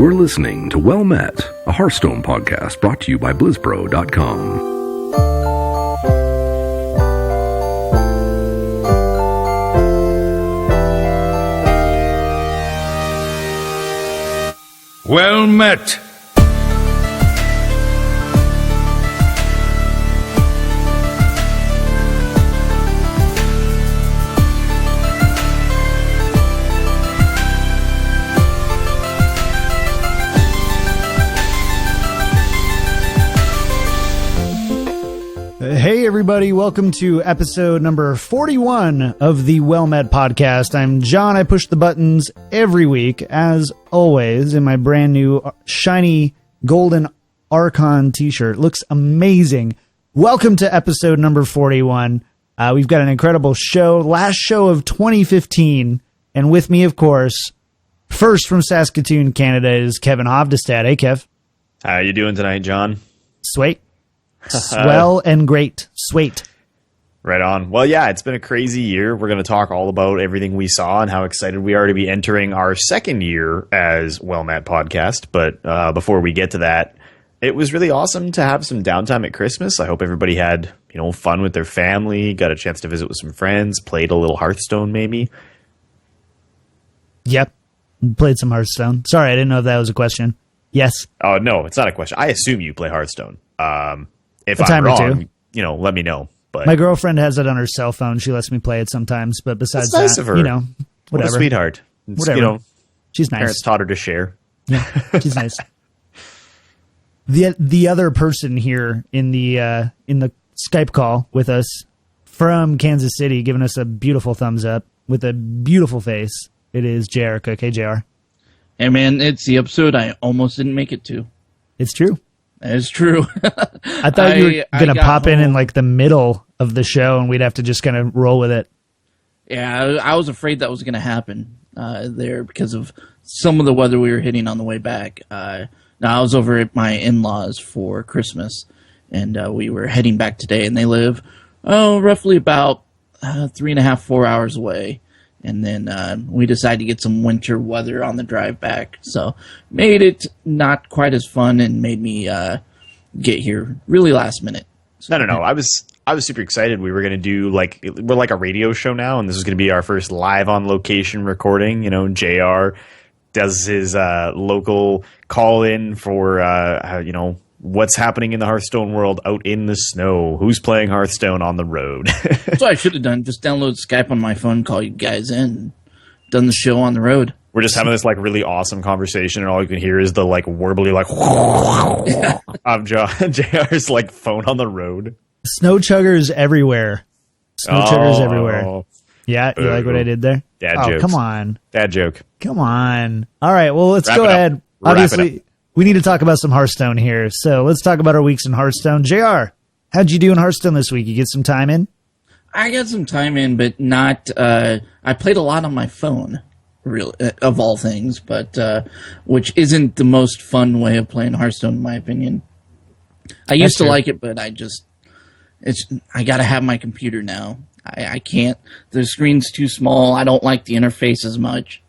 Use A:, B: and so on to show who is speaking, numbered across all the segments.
A: You're listening to Well Met, a Hearthstone podcast brought to you by BlizzPro.com.
B: Well met.
C: Hey everybody, welcome to episode number 41 of the Well Met podcast. I'm John. I push the buttons every week, as always, in my brand new shiny golden Archon t-shirt. Looks amazing. Welcome to episode number 41. We've got an incredible show, last show of 2015, and with me, of course, first from Saskatoon, Canada, is Kevin Hovdestad. Hey, Kev.
D: How you doing tonight, John?
C: Sweet. Swell and great. Sweet.
D: Right on. Well, yeah, it's been a crazy year. We're going to talk all about everything we saw and how excited we are to be entering our second year as Well Met Podcast. But before we get to that, it was really awesome to have some downtime at Christmas. I hope everybody had, fun with their family, got a chance to visit with some friends, played a little Hearthstone maybe.
C: Yep. Played some Hearthstone. Sorry, I didn't know if that was a question. Yes.
D: Oh, no, it's not a question. I assume you play Hearthstone. If
C: a time
D: I'm
C: or
D: wrong, let me know. But
C: my girlfriend has it on her cell phone. She lets me play it sometimes. But besides
D: that's nice
C: that,
D: of her.
C: whatever.
D: What a sweetheart. It's,
C: Whatever. She's nice.
D: Parents taught her to share.
C: Yeah, she's nice. The other person here in the Skype call with us from Kansas City, giving us a beautiful thumbs up with a beautiful face. It is JR Cook. Hey, JR.
E: Hey, man, it's the episode I almost didn't make it to.
C: It's true.
E: That is true.
C: I thought you were going to pop in like the middle of the show and we'd have to just kind of roll with it.
E: Yeah, I was afraid that was going to happen there because of some of the weather we were hitting on the way back. Now, I was over at my in-laws for Christmas, and we were heading back today, and they live, roughly about 3.5, 4 hours away. And then we decided to get some winter weather on the drive back. So made it not quite as fun and made me get here really last minute. So,
D: No. I was super excited. We were going to do we're like a radio show now, and this is going to be our first live on location recording. JR does his local call in for, what's happening in the Hearthstone world out in the snow. Who's playing Hearthstone on the road?
E: That's what I should have done. Just download Skype on my phone, call you guys in, done the show on the road.
D: We're just having this really awesome conversation, and all you can hear is the warbly of JR's phone on the road.
C: Snow chuggers everywhere. Chuggers everywhere. Yeah, you like what I did there?
D: Dad jokes.
C: Come on.
D: Dad joke.
C: Come on. All right, well, let's go ahead. Obviously, we need to talk about some Hearthstone here. So let's talk about our weeks in Hearthstone. JR, how'd you do in Hearthstone this week? You get some time in?
E: I got some time in, but not... I played a lot on my phone, really, of all things, but which isn't the most fun way of playing Hearthstone, in my opinion. I used to like it, but I got to have my computer now. I can't. The screen's too small. I don't like the interface as much.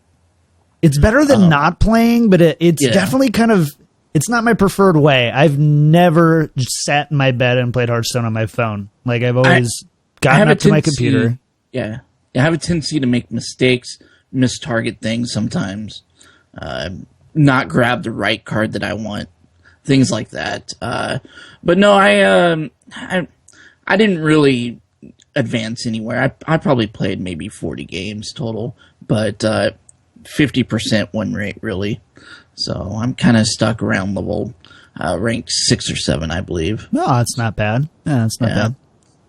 C: It's better than not playing, but it's definitely kind of... It's not my preferred way. I've never sat in my bed and played Hearthstone on my phone. I've always gotten up to my computer.
E: Yeah. I have a tendency to make mistakes, mistarget things sometimes, not grab the right card that I want, things like that. But no, I didn't really advance anywhere. I probably played maybe 40 games total, but 50% win rate, really. So I'm kind of stuck around level ranked 6 or 7, I believe.
C: No, it's not bad. Yeah, it's not bad.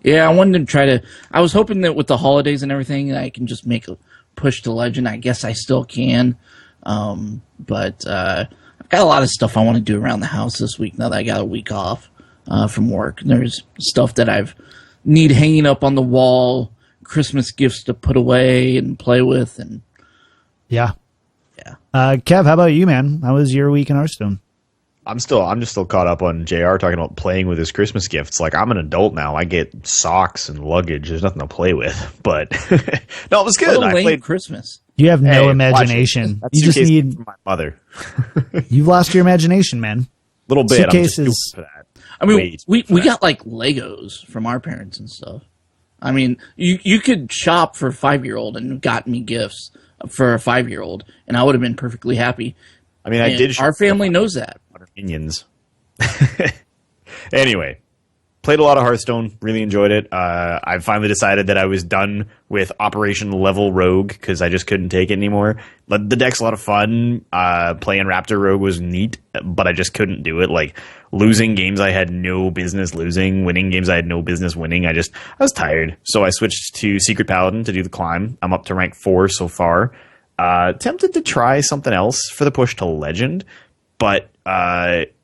E: Yeah, I wanted to try to... I was hoping that with the holidays and everything, I can just make a push to Legend. I guess I still can. But I've got a lot of stuff I want to do around the house this week now that I got a week off from work. There's stuff that I've need hanging up on the wall, Christmas gifts to put away and play with, and
C: yeah. Kev, how about you, man? How was your week in Hearthstone?
D: I'm just still caught up on JR talking about playing with his Christmas gifts. Like, I'm an adult now. I get socks and luggage. There's nothing to play with. But no, it was good.
E: What a
D: I
E: lame
D: played
E: Christmas.
C: You have no
D: Hey,
C: imagination.
D: That's
C: You just
D: suitcase
C: need.
D: from my mother.
C: You've lost your imagination, man.
D: Little bit.
C: Suitcases.
D: I'm just doing for that.
E: I mean,
D: Wait
E: we
D: for that.
E: got like Legos from our parents and stuff. I mean, you could shop for a 5-year-old and got me gifts for a 5-year-old, and I would have been perfectly happy.
D: I mean, I
E: And
D: did.
E: Our family knows that.
D: Minions. Anyway, played a lot of Hearthstone. Really enjoyed it. I finally decided that I was done with Operation Level Rogue because I just couldn't take it anymore. But the deck's a lot of fun. Playing Raptor Rogue was neat, but I just couldn't do it. Like, losing games I had no business losing, winning games I had no business winning. I was tired. So I switched to Secret Paladin to do the climb. I'm up to rank 4 so far. Tempted to try something else for the push to Legend. But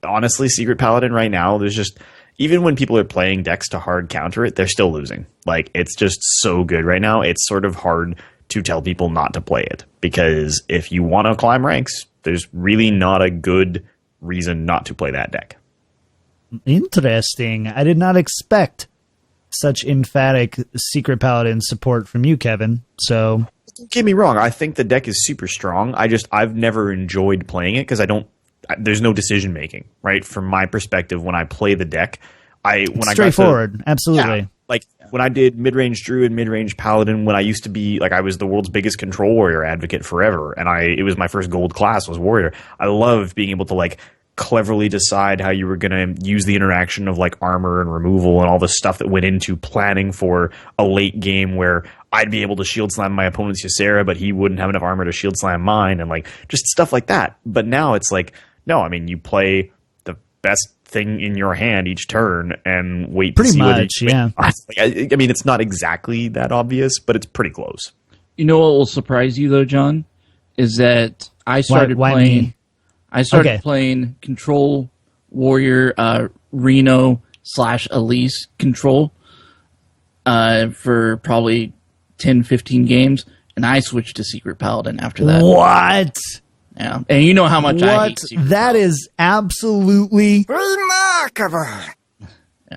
D: honestly, Secret Paladin right now, there's just, even when people are playing decks to hard counter it, they're still losing. Like, it's just so good right now. It's sort of hard to tell people not to play it. Because if you want to climb ranks, there's really not a good reason not to play that deck.
C: Interesting. I did not expect such emphatic Secret Paladin support from you, Kevin. So,
D: Don't get me wrong. I think the deck is super strong. I've never enjoyed playing it because there's no decision making, right? From my perspective, when I play the deck,
C: straightforward. Absolutely.
D: Yeah, like when I did mid-range Druid, mid-range Paladin, when I used to be, like, I was the world's biggest Control Warrior advocate forever, and it was my first gold class was Warrior. I loved being able to, like, cleverly decide how you were going to use the interaction of, like, armor and removal and all the stuff that went into planning for a late game where I'd be able to shield slam my opponent's Ysera, but he wouldn't have enough armor to shield slam mine, and, like, just stuff like that. But now it's like, no, I mean, you play the best thing in your hand each turn and wait to see whether you
C: yeah.
D: I mean, it's not exactly that obvious, but it's pretty close.
E: You know what will surprise you though, John, is that I started
C: Why
E: playing.
C: me?
E: I started
C: Okay.
E: playing Control Warrior Reno / Elise Control for probably 10, 15 games, and I switched to Secret Paladin after that.
C: What?
E: Yeah, and you know how much I hate
C: What?
E: Secret
C: That is absolutely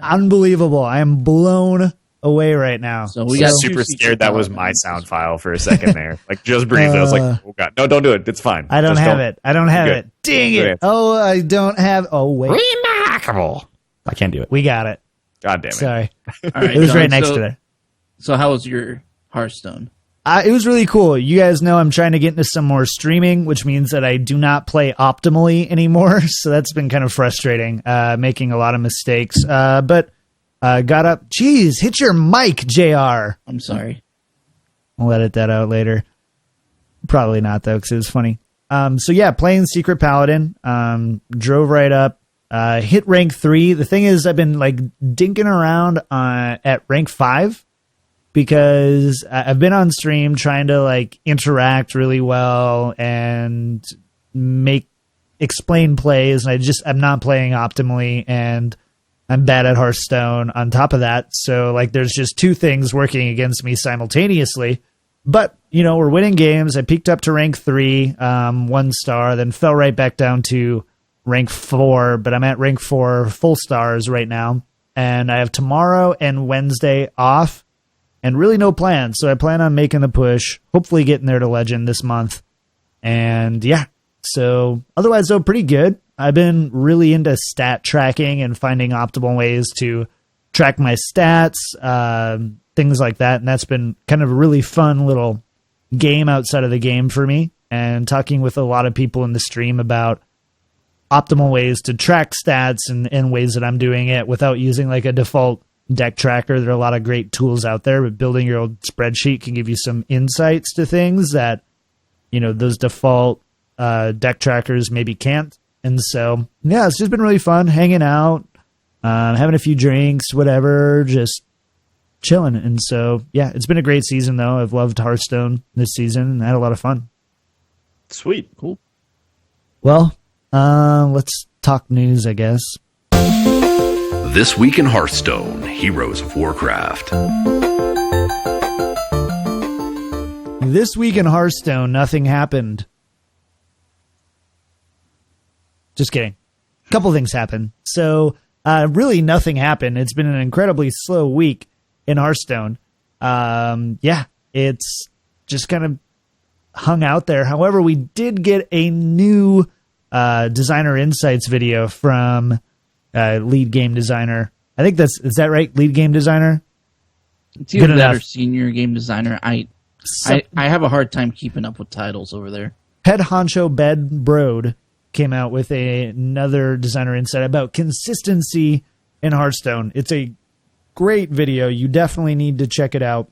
C: unbelievable. I am blown away right now.
E: So we got two
D: Super
E: Secret
D: scared that was
E: Paladins.
D: my sound file for a second there. Like, just briefly. I was like, oh god. No, don't do it. It's fine.
C: I don't
D: Just
C: have it. I don't have
D: Good.
C: it. Dang
D: Good
C: it.
D: answer.
C: Oh, I don't have. Oh, wait.
D: Remarkable. I can't do it.
C: We got it.
D: God damn it.
C: Sorry.
E: All right,
C: It was
E: John,
C: right next
E: so-
C: to there.
E: So how was your Hearthstone?
C: It was really cool. You guys know I'm trying to get into some more streaming, which means that I do not play optimally anymore. So that's been kind of frustrating, making a lot of mistakes. But got up. Jeez, hit your mic, JR.
E: I'm sorry.
C: I'll edit that out later. Probably not, though, because it was funny. So yeah, playing Secret Paladin. Drove right up. Hit rank 3. The thing is, I've been like dinking around at rank 5. Because I've been on stream trying to like interact really well and explain plays, and I'm not playing optimally, and I'm bad at Hearthstone on top of that. So like there's just two things working against me simultaneously. But you know, we're winning games. I peaked up to rank 3, 1 star, then fell right back down to rank 4, but I'm at rank 4 full stars right now. And I have tomorrow and Wednesday off. And really no plan, so I plan on making the push, hopefully getting there to Legend this month. And yeah, so otherwise though, pretty good. I've been really into stat tracking and finding optimal ways to track my stats, things like that. And that's been kind of a really fun little game outside of the game for me. And talking with a lot of people in the stream about optimal ways to track stats and ways that I'm doing it without using like a default deck tracker. There are a lot of great tools out there, but building your own spreadsheet can give you some insights to things that, you know, those default deck trackers maybe can't. And so, yeah, it's just been really fun hanging out, having a few drinks, whatever, just chilling. And so, yeah, it's been a great season, though. I've loved Hearthstone this season and I had a lot of fun.
D: Sweet.
E: Cool.
C: Well, let's talk news, I guess.
A: This week in Hearthstone, Heroes of Warcraft.
C: This week in Hearthstone, nothing happened. Just kidding. couple things happened. So really nothing happened. It's been an incredibly slow week in Hearthstone. It's just kind of hung out there. However, we did get a new designer insights video from lead game designer. I think is that right? Lead game designer?
E: It's either that or senior game designer. I have a hard time keeping up with titles over there.
C: Head honcho Ben Brode came out with another designer insight about consistency in Hearthstone. It's a great video. You definitely need to check it out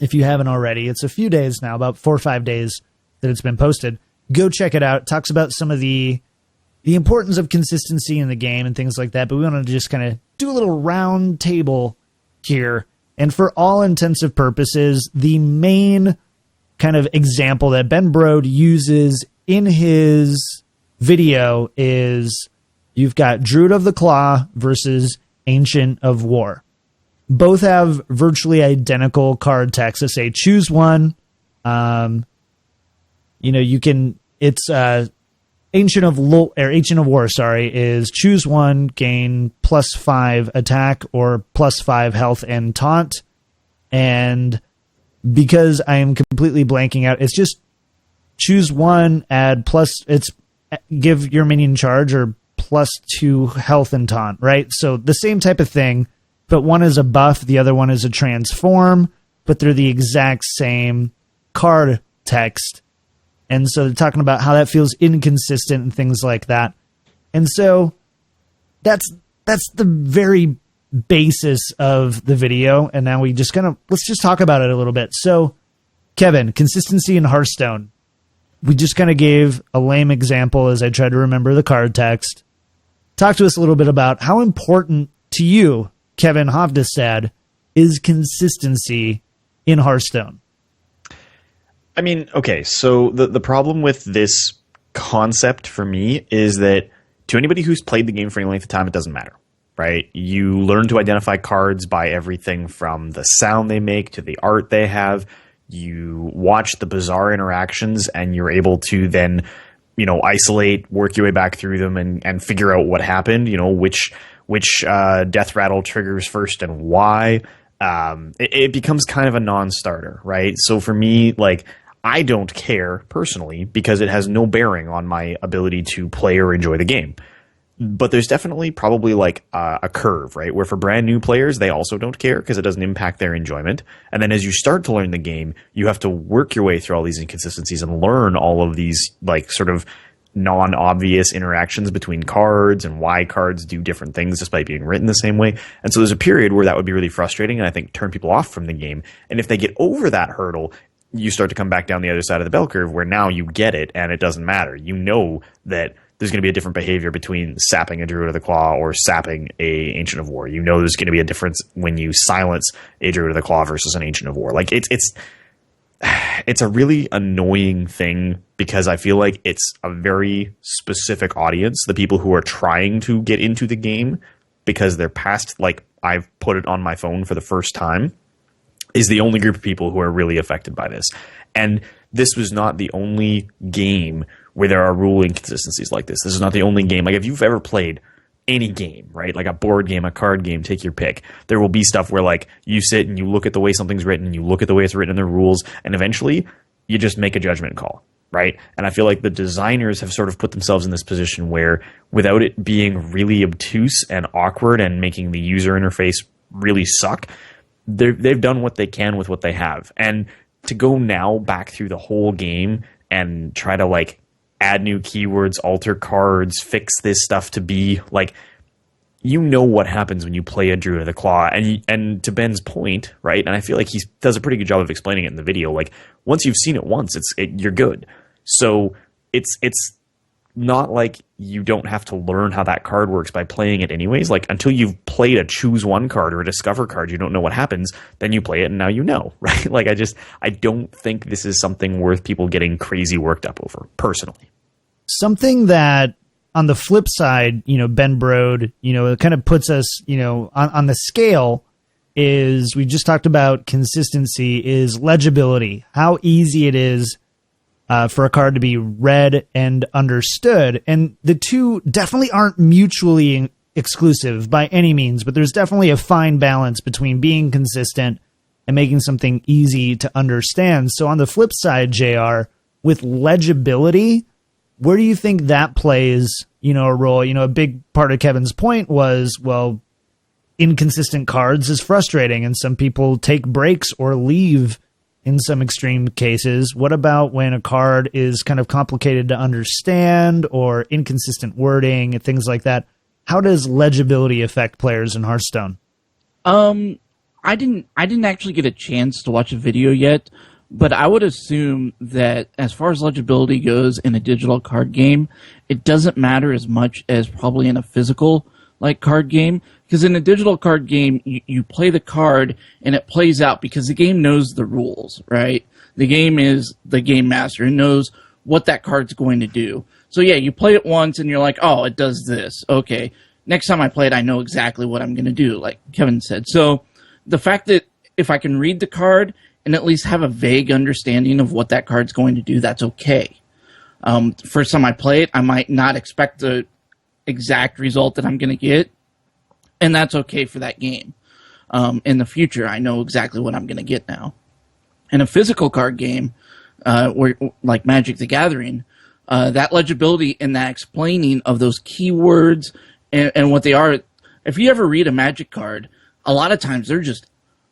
C: if you haven't already. It's a few days now, about 4 or 5 days that it's been posted. Go check it out. It talks about some of the importance of consistency in the game and things like that, but we want to just kind of do a little round table here. And for all intents purposes, the main kind of example that Ben Brode uses in his video is you've got Druid of the Claw versus Ancient of War. Both have virtually identical card text that say choose one. It's Ancient of War, is choose one, gain +5 attack or +5 health and taunt. And because I am completely blanking out, it's just choose one, give your minion charge or +2 health and taunt, right? So the same type of thing, but one is a buff, the other one is a transform, but they're the exact same card text. And so they're talking about how that feels inconsistent and things like that. And so that's the very basis of the video. And now we just let's just talk about it a little bit. So, Kevin, consistency in Hearthstone. We just kind of gave a lame example as I tried to remember the card text. Talk to us a little bit about how important to you, Kevin Hovdestad, is consistency in Hearthstone.
D: I mean, okay, so the problem with this concept for me is that to anybody who's played the game for any length of time, it doesn't matter, right? You learn to identify cards by everything from the sound they make to the art they have. You watch the bizarre interactions and you're able to then, isolate, work your way back through them and figure out what happened, which death rattle triggers first and why. It becomes kind of a non-starter, right? So for me, I don't care personally because it has no bearing on my ability to play or enjoy the game. But there's definitely probably a curve, right? Where for brand new players, they also don't care because it doesn't impact their enjoyment. And then as you start to learn the game, you have to work your way through all these inconsistencies and learn all of these sort of non-obvious interactions between cards and why cards do different things despite being written the same way. And so there's a period where that would be really frustrating and I think turn people off from the game. And if they get over that hurdle, you start to come back down the other side of the bell curve where now you get it and it doesn't matter. You know that there's going to be a different behavior between sapping a Druid of the Claw or sapping a Ancient of War. You know there's going to be a difference when you silence a Druid of the Claw versus an Ancient of War. It's a really annoying thing because I feel like it's a very specific audience, the people who are trying to get into the game because they're past, I've put it on my phone for the first time, is the only group of people who are really affected by this. And this was not the only game where there are rule inconsistencies like this. This is not the only game. If you've ever played any game, right? Like a board game, a card game, take your pick. There will be stuff where you sit and you look at the way something's written and you look at the way it's written in the rules and eventually you just make a judgment call, right? And I feel like the designers have sort of put themselves in this position where without it being really obtuse and awkward and making the user interface really suck, they've done what they can with what they have. And to go now back through the whole game and try to add new keywords, alter cards, fix this stuff to be what happens when you play a Druid of the Claw. And to Ben's point, right? And I feel like he does a pretty good job of explaining it in the video. Once you've seen it once, you're good. So it's not like you don't have to learn how that card works by playing it anyways. Until you've played a choose one card or a discover card, you don't know what happens. Then you play it and now you know, right? I don't think this is something worth people getting crazy worked up over, personally.
C: Something that on the flip side, Ben Brode, it kind of puts us, on the scale is we just talked about consistency is legibility, how easy it is for a card to be read and understood. And the two definitely aren't mutually exclusive by any means, but there's definitely a fine balance between being consistent and making something easy to understand. So on the flip side, JR, with legibility, where do you think that plays, a role? A big part of Kevin's point was, well, inconsistent cards is frustrating, and some people take breaks or leave in some extreme cases. What about when a card is kind of complicated to understand or inconsistent wording and things like that? How does legibility affect players in Hearthstone?
E: I didn't actually get a chance to watch a video yet, but I would assume that as far as legibility goes in a digital card game, it doesn't matter as much as probably in a physical card game. Because in a digital card game, you play the card and it plays out because the game knows the rules, right? The game is the game master and knows what that card's going to do. So yeah, you play it once and you're like, oh, it does this. Okay, next time I play it, I know exactly what I'm going to do, like Kevin said. So the fact that if I can read the card and at least have a vague understanding of what that card's going to do, that's okay. First time I play it, I might not expect the exact result that I'm going to get, and that's okay for that game. In the future, I know exactly what I'm going to get now. In a physical card game, where like Magic the Gathering, that legibility and that explaining of those keywords and what they are, if you ever read a Magic card, a lot of times they're just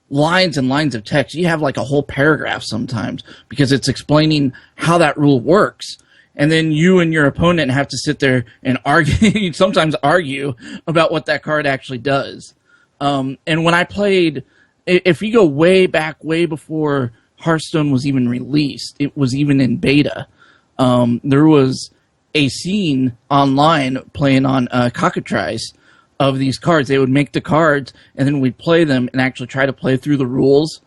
E: lines and lines of text. You have like a whole paragraph sometimes because it's explaining how that rule works. And then you and your opponent have to sit there and argue, sometimes argue about what that card actually does. And when I played, if you go way back, way before Hearthstone was even released, it was even in beta, there was a scene online playing on cockatrice of these cards. They would make the cards, and then we'd play them and actually try to play through the rules.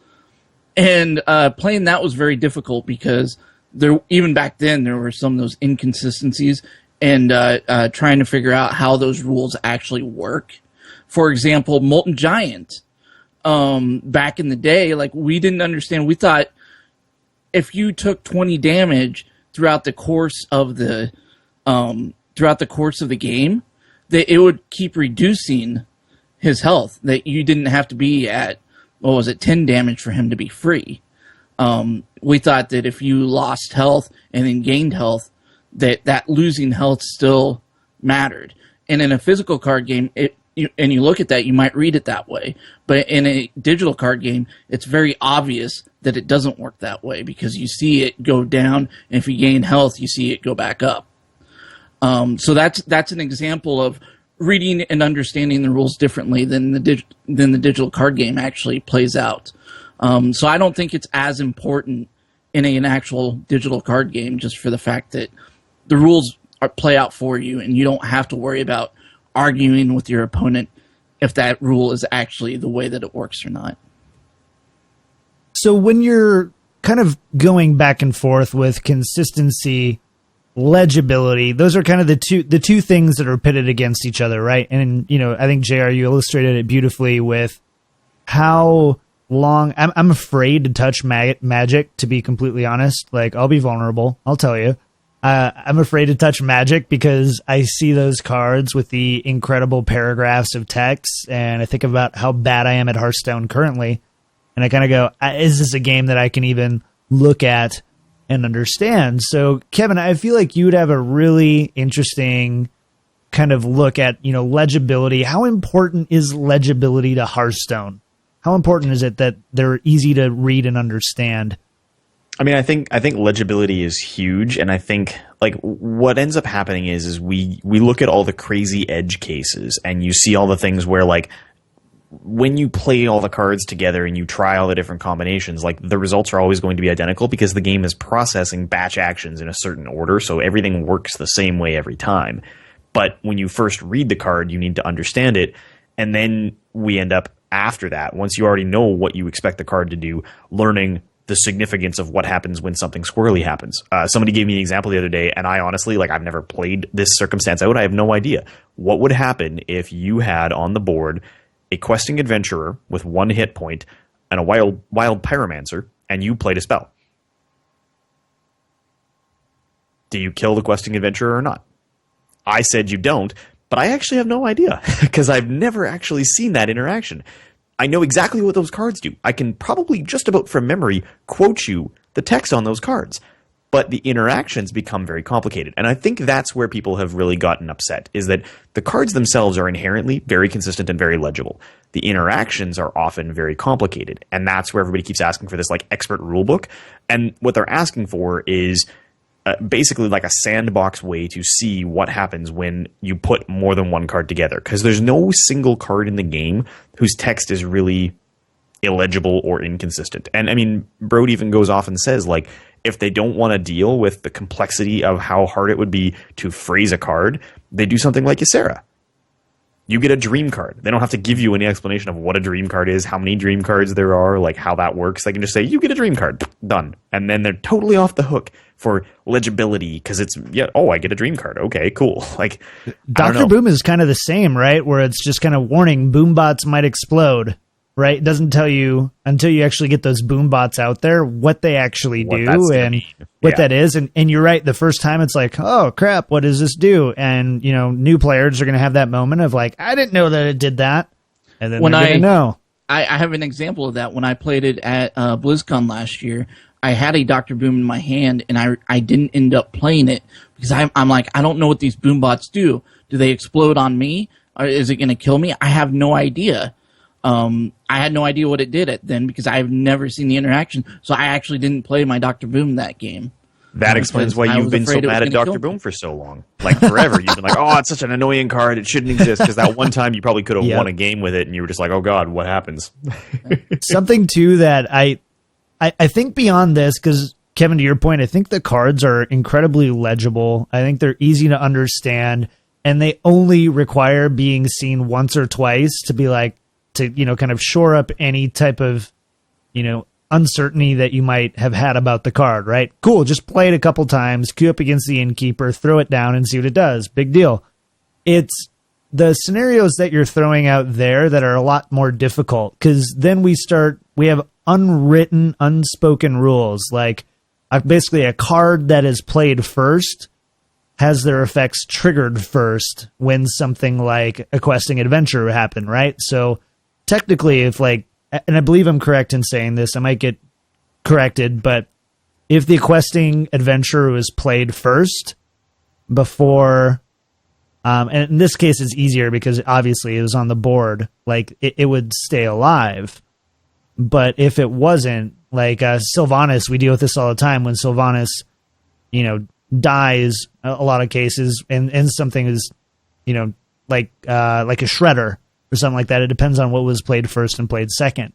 E: And playing that was very difficult because even back then there were some of those inconsistencies and trying to figure out how those rules actually work. For example, Molten Giant, back in the day, we didn't understand. We thought if you took 20 damage throughout the course of the game, that it would keep reducing his health, that you didn't have to be at, 10 damage for him to be free. We thought that if you lost health and then gained health, that losing health still mattered. And in a physical card game, and you look at that, you might read it that way. But in a digital card game, it's very obvious that it doesn't work that way because you see it go down, and if you gain health, you see it go back up. So that's an example of reading and understanding the rules differently than the digital card game actually plays out. So I don't think it's as important in an actual digital card game, just for the fact that the rules play out for you, and you don't have to worry about arguing with your opponent if that rule is actually the way that it works or not.
C: So when you're kind of going back and forth with consistency, legibility, those are kind of the two things that are pitted against each other, right? And I think JR, you illustrated it beautifully with how long I'm afraid to touch Magic, to be completely honest. I'll be vulnerable, I'll tell you. I'm afraid to touch Magic because I see those cards with the incredible paragraphs of text, and I think about how bad I am at Hearthstone currently, and I kind of go, is this a game that I can even look at and understand? So, Kevin, I feel like you would have a really interesting kind of look at, legibility. How important is legibility to Hearthstone? How important is it that they're easy to read and understand?
D: I mean, I think legibility is huge, and I think what ends up happening is we look at all the crazy edge cases, and you see all the things where when you play all the cards together and you try all the different combinations, the results are always going to be identical because the game is processing batch actions in a certain order, so everything works the same way every time. But when you first read the card, you need to understand it, and then we end up after that, once you already know what you expect the card to do, learning the significance of what happens when something squirrely happens. Somebody gave me an example the other day, and I honestly, I've never played this circumstance out. I have no idea. What would happen if you had on the board a questing adventurer with 1 hit point and a wild pyromancer, and you played a spell? Do you kill the questing adventurer or not? I said you don't, but I actually have no idea because I've never actually seen that interaction. I know exactly what those cards do. I can probably just about from memory quote you the text on those cards. But the interactions become very complicated. And I think that's where people have really gotten upset, is that the cards themselves are inherently very consistent and very legible. The interactions are often very complicated. And that's where everybody keeps asking for this like expert rulebook. And what they're asking for is basically like a sandbox way to see what happens when you put more than one card together. Because there's no single card in the game whose text is really illegible or inconsistent. And I mean, Brode even goes off and says, like, if they don't want to deal with the complexity of how hard it would be to phrase a card, they do something like Ysera. You get a dream card. They don't have to give you any explanation of what a dream card is, how many dream cards there are, like how that works. They can just say, you get a dream card. Done. And then they're totally off the hook for legibility because it's, I get a dream card. Okay, cool. Like,
C: Dr. Boom is kind of the same, right? Where it's just kind of warning, boom bots might explode. Right? It doesn't tell you until you actually get those boom bots out there what they actually do and what that is. And you're right. The first time it's like, oh crap, what does this do? And new players are going to have that moment of like, I didn't know that it did that. And then they're going to know.
E: I have an example of that. When I played it at BlizzCon last year, I had a Dr. Boom in my hand and I didn't end up playing it because I'm like, I don't know what these boom bots do. Do they explode on me? Or is it going to kill me? I have no idea. I had no idea what it did then because I've never seen the interaction, so I actually didn't play my Dr. Boom that game.
D: That explains why you've been so mad at Dr. Boom for so long. Like forever. You've been like, oh, it's such an annoying card, it shouldn't exist, because that one time you probably could have won a game with it, and you were just like, oh god, what happens?
C: Something, too, that I think beyond this, because, Kevin, to your point, I think the cards are incredibly legible. I think they're easy to understand, and they only require being seen once or twice to be like, to kind of shore up any type of uncertainty that you might have had about the card, right? Cool, just play it a couple times, queue up against the innkeeper, throw it down and see what it does. Big deal. It's the scenarios that you're throwing out there that are a lot more difficult, because then we have unwritten, unspoken rules, like basically a card that is played first has their effects triggered first when something like a questing adventure happen, right? So technically, if and I believe I'm correct in saying this, I might get corrected, but if the questing adventure was played first before, and in this case it's easier because obviously it was on the board, like it would stay alive. But if it wasn't, like Sylvanas, we deal with this all the time when Sylvanas, dies a lot of cases and something is, like a shredder or something like that. It depends on what was played first and played second.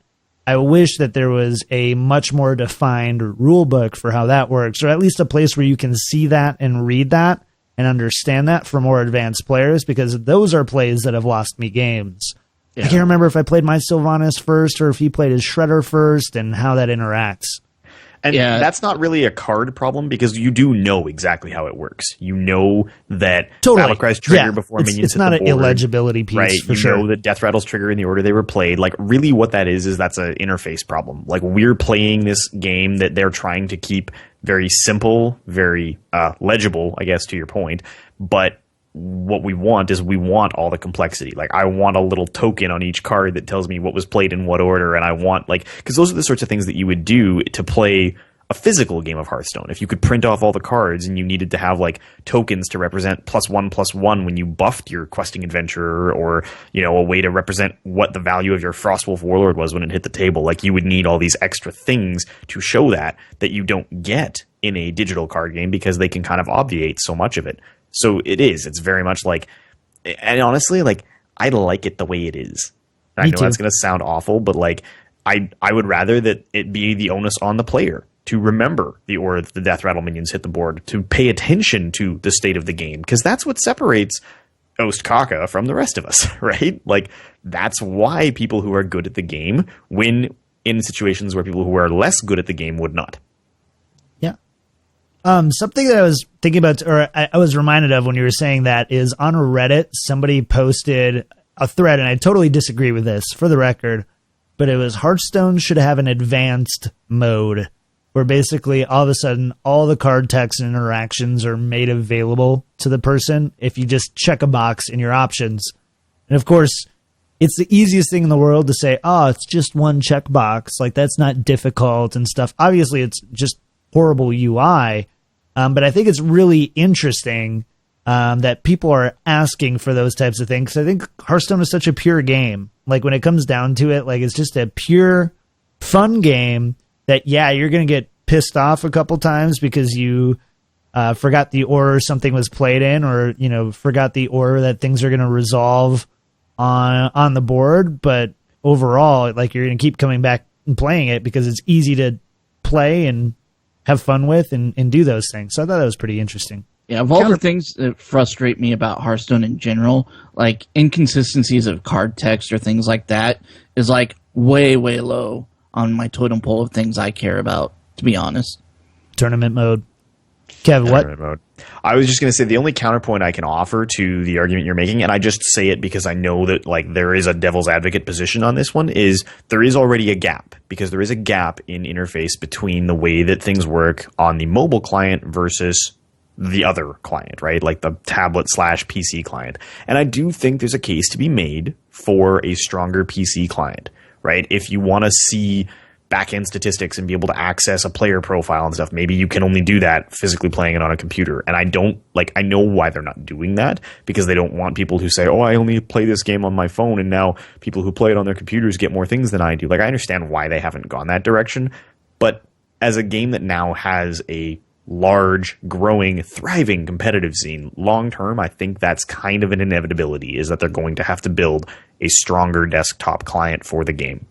C: I wish that there was a much more defined rule book for how that works, or at least a place where you can see that and read that and understand that for more advanced players, because those are plays that have lost me games. Yeah. I can't remember if I played my Sylvanas first or if he played his shredder first and how that interacts.
D: And that's not really a card problem because you do know exactly how it works. You know that Battlecries trigger before minions hit the board. It's not an
C: illegibility piece,
D: right?
C: For sure.
D: You know that Death Rattles trigger in the order they were played. Like, really what that is that's an interface problem. Like, we're playing this game that they're trying to keep very simple, very legible, I guess, to your point. But what we want all the complexity. Like, I want a little token on each card that tells me what was played in what order, and I want, because those are the sorts of things that you would do to play a physical game of Hearthstone. If you could print off all the cards and you needed to have tokens to represent +1/+1 when you buffed your questing adventurer, or a way to represent what the value of your Frostwolf Warlord was when it hit the table, you would need all these extra things to show that you don't get in a digital card game because they can kind of obviate so much of it. So it's very much and honestly, I like it the way it is. I know that's going to sound awful, but I would rather that it be the onus on the player to remember the order that the Death Rattle minions hit the board, to pay attention to the state of the game, because that's what separates Ostkaka from the rest of us, right? That's why people who are good at the game win in situations where people who are less good at the game would not.
C: Something that I was thinking about, or I was reminded of when you were saying that, is on Reddit, somebody posted a thread, and I totally disagree with this, for the record, but it was Hearthstone should have an advanced mode. where basically all of a sudden all the card text and interactions are made available to the person if you just check a box in your options. And of course, it's the easiest thing in the world to say, oh, it's just one checkbox. Like, that's not difficult and stuff. Obviously, it's just horrible UI. But I think it's really interesting that people are asking for those types of things. 'Cause I think Hearthstone is such a pure game. Like, when it comes down to it, like, it's just a pure, fun game that, yeah, you're going to get pissed off a couple times because you forgot the order something was played in, or, you know, forgot the order that things are going to resolve on the board. But overall, like, you're going to keep coming back and playing it because it's easy to play and have fun with and do those things. So I thought that was pretty interesting.
E: Yeah, of all the things that frustrate me about Hearthstone in general, like inconsistencies of card text or things like that is like way, way low on my totem pole of things I care about, to be honest.
C: Tournament mode. Kev, what?
D: Tournament mode. I was just going to say the only counterpoint I can offer to the argument you're making, and I just say it because I know that like there is a devil's advocate position on this one, is there is already a gap, because there is a gap in interface between the way that things work on the mobile client versus the other client, right? Like the tablet / PC client. And I do think there's a case to be made for a stronger PC client, right? If you want to see back-end statistics and be able to access a player profile and stuff, maybe you can only do that physically playing it on a computer. And I know why they're not doing that, because they don't want people who say, oh, I only play this game on my phone, and now people who play it on their computers get more things than I do. Like, I understand why they haven't gone that direction, but as a game that now has a large, growing, thriving competitive scene, long term, I think that's kind of an inevitability, is that they're going to have to build a stronger desktop client for the game.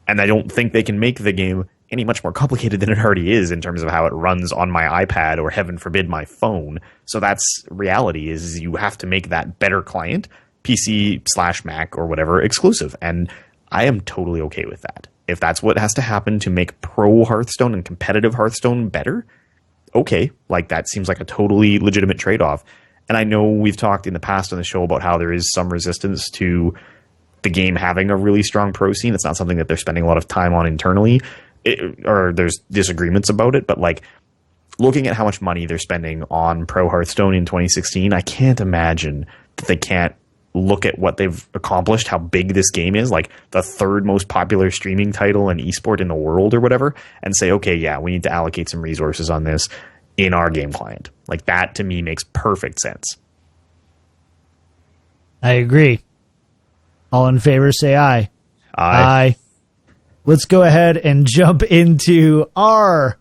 D: And I don't think they can make the game any much more complicated than it already is in terms of how it runs on my iPad or, heaven forbid, my phone. So that's reality, is you have to make that better client, PC / Mac or whatever, exclusive. And I am totally okay with that. If that's what has to happen to make pro Hearthstone and competitive Hearthstone better, okay, like that seems like a totally legitimate trade-off. And I know we've talked in the past on the show about how there is some resistance to the game having a really strong pro scene. It's not something that they're spending a lot of time on internally, or there's disagreements about it. But like, looking at how much money they're spending on pro Hearthstone in 2016, I can't imagine that they can't look at what they've accomplished, how big this game is, like the third most popular streaming title and esport in the world or whatever, and say, okay, yeah, we need to allocate some resources on this in our game client. Like, that to me makes perfect sense.
C: I agree. All in favor, say aye.
D: Aye.
C: Let's go ahead and jump into our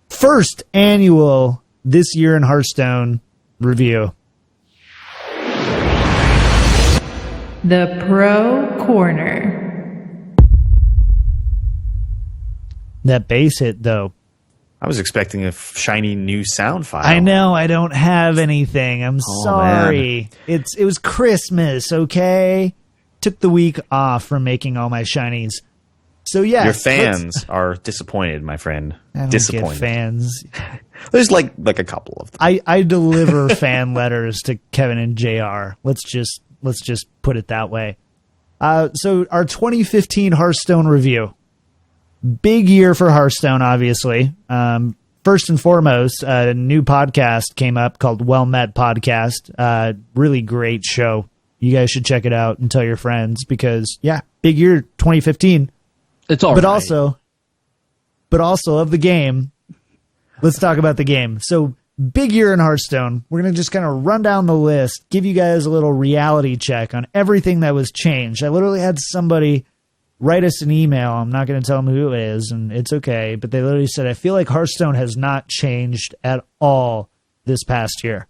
C: first annual This Year in Hearthstone review.
B: The Pro Corner.
C: That bass hit, though.
D: I was expecting a shiny new sound file.
C: I know, I don't have anything. I'm sorry.
D: Man.
C: It was Christmas, okay? Took the week off from making all my shinies. So yeah,
D: your fans are disappointed, my friend.
C: I don't
D: disappointed.
C: get fans.
D: There's like a couple of them.
C: I deliver fan letters to Kevin and JR. Let's just put it that way. So our 2015 Hearthstone review. Big year for Hearthstone, obviously. First and foremost, a new podcast came up called Well Met Podcast. Really great show. You guys should check it out and tell your friends, because, yeah, big year 2015.
E: It's all
C: but
E: right.
C: Also of the game. Let's talk about the game. So, big year in Hearthstone. We're going to just kind of run down the list, give you guys a little reality check on everything that was changed. I literally had somebody write us an email. I'm not going to tell them who it is, and it's okay. But they literally said, I feel like Hearthstone has not changed at all this past year.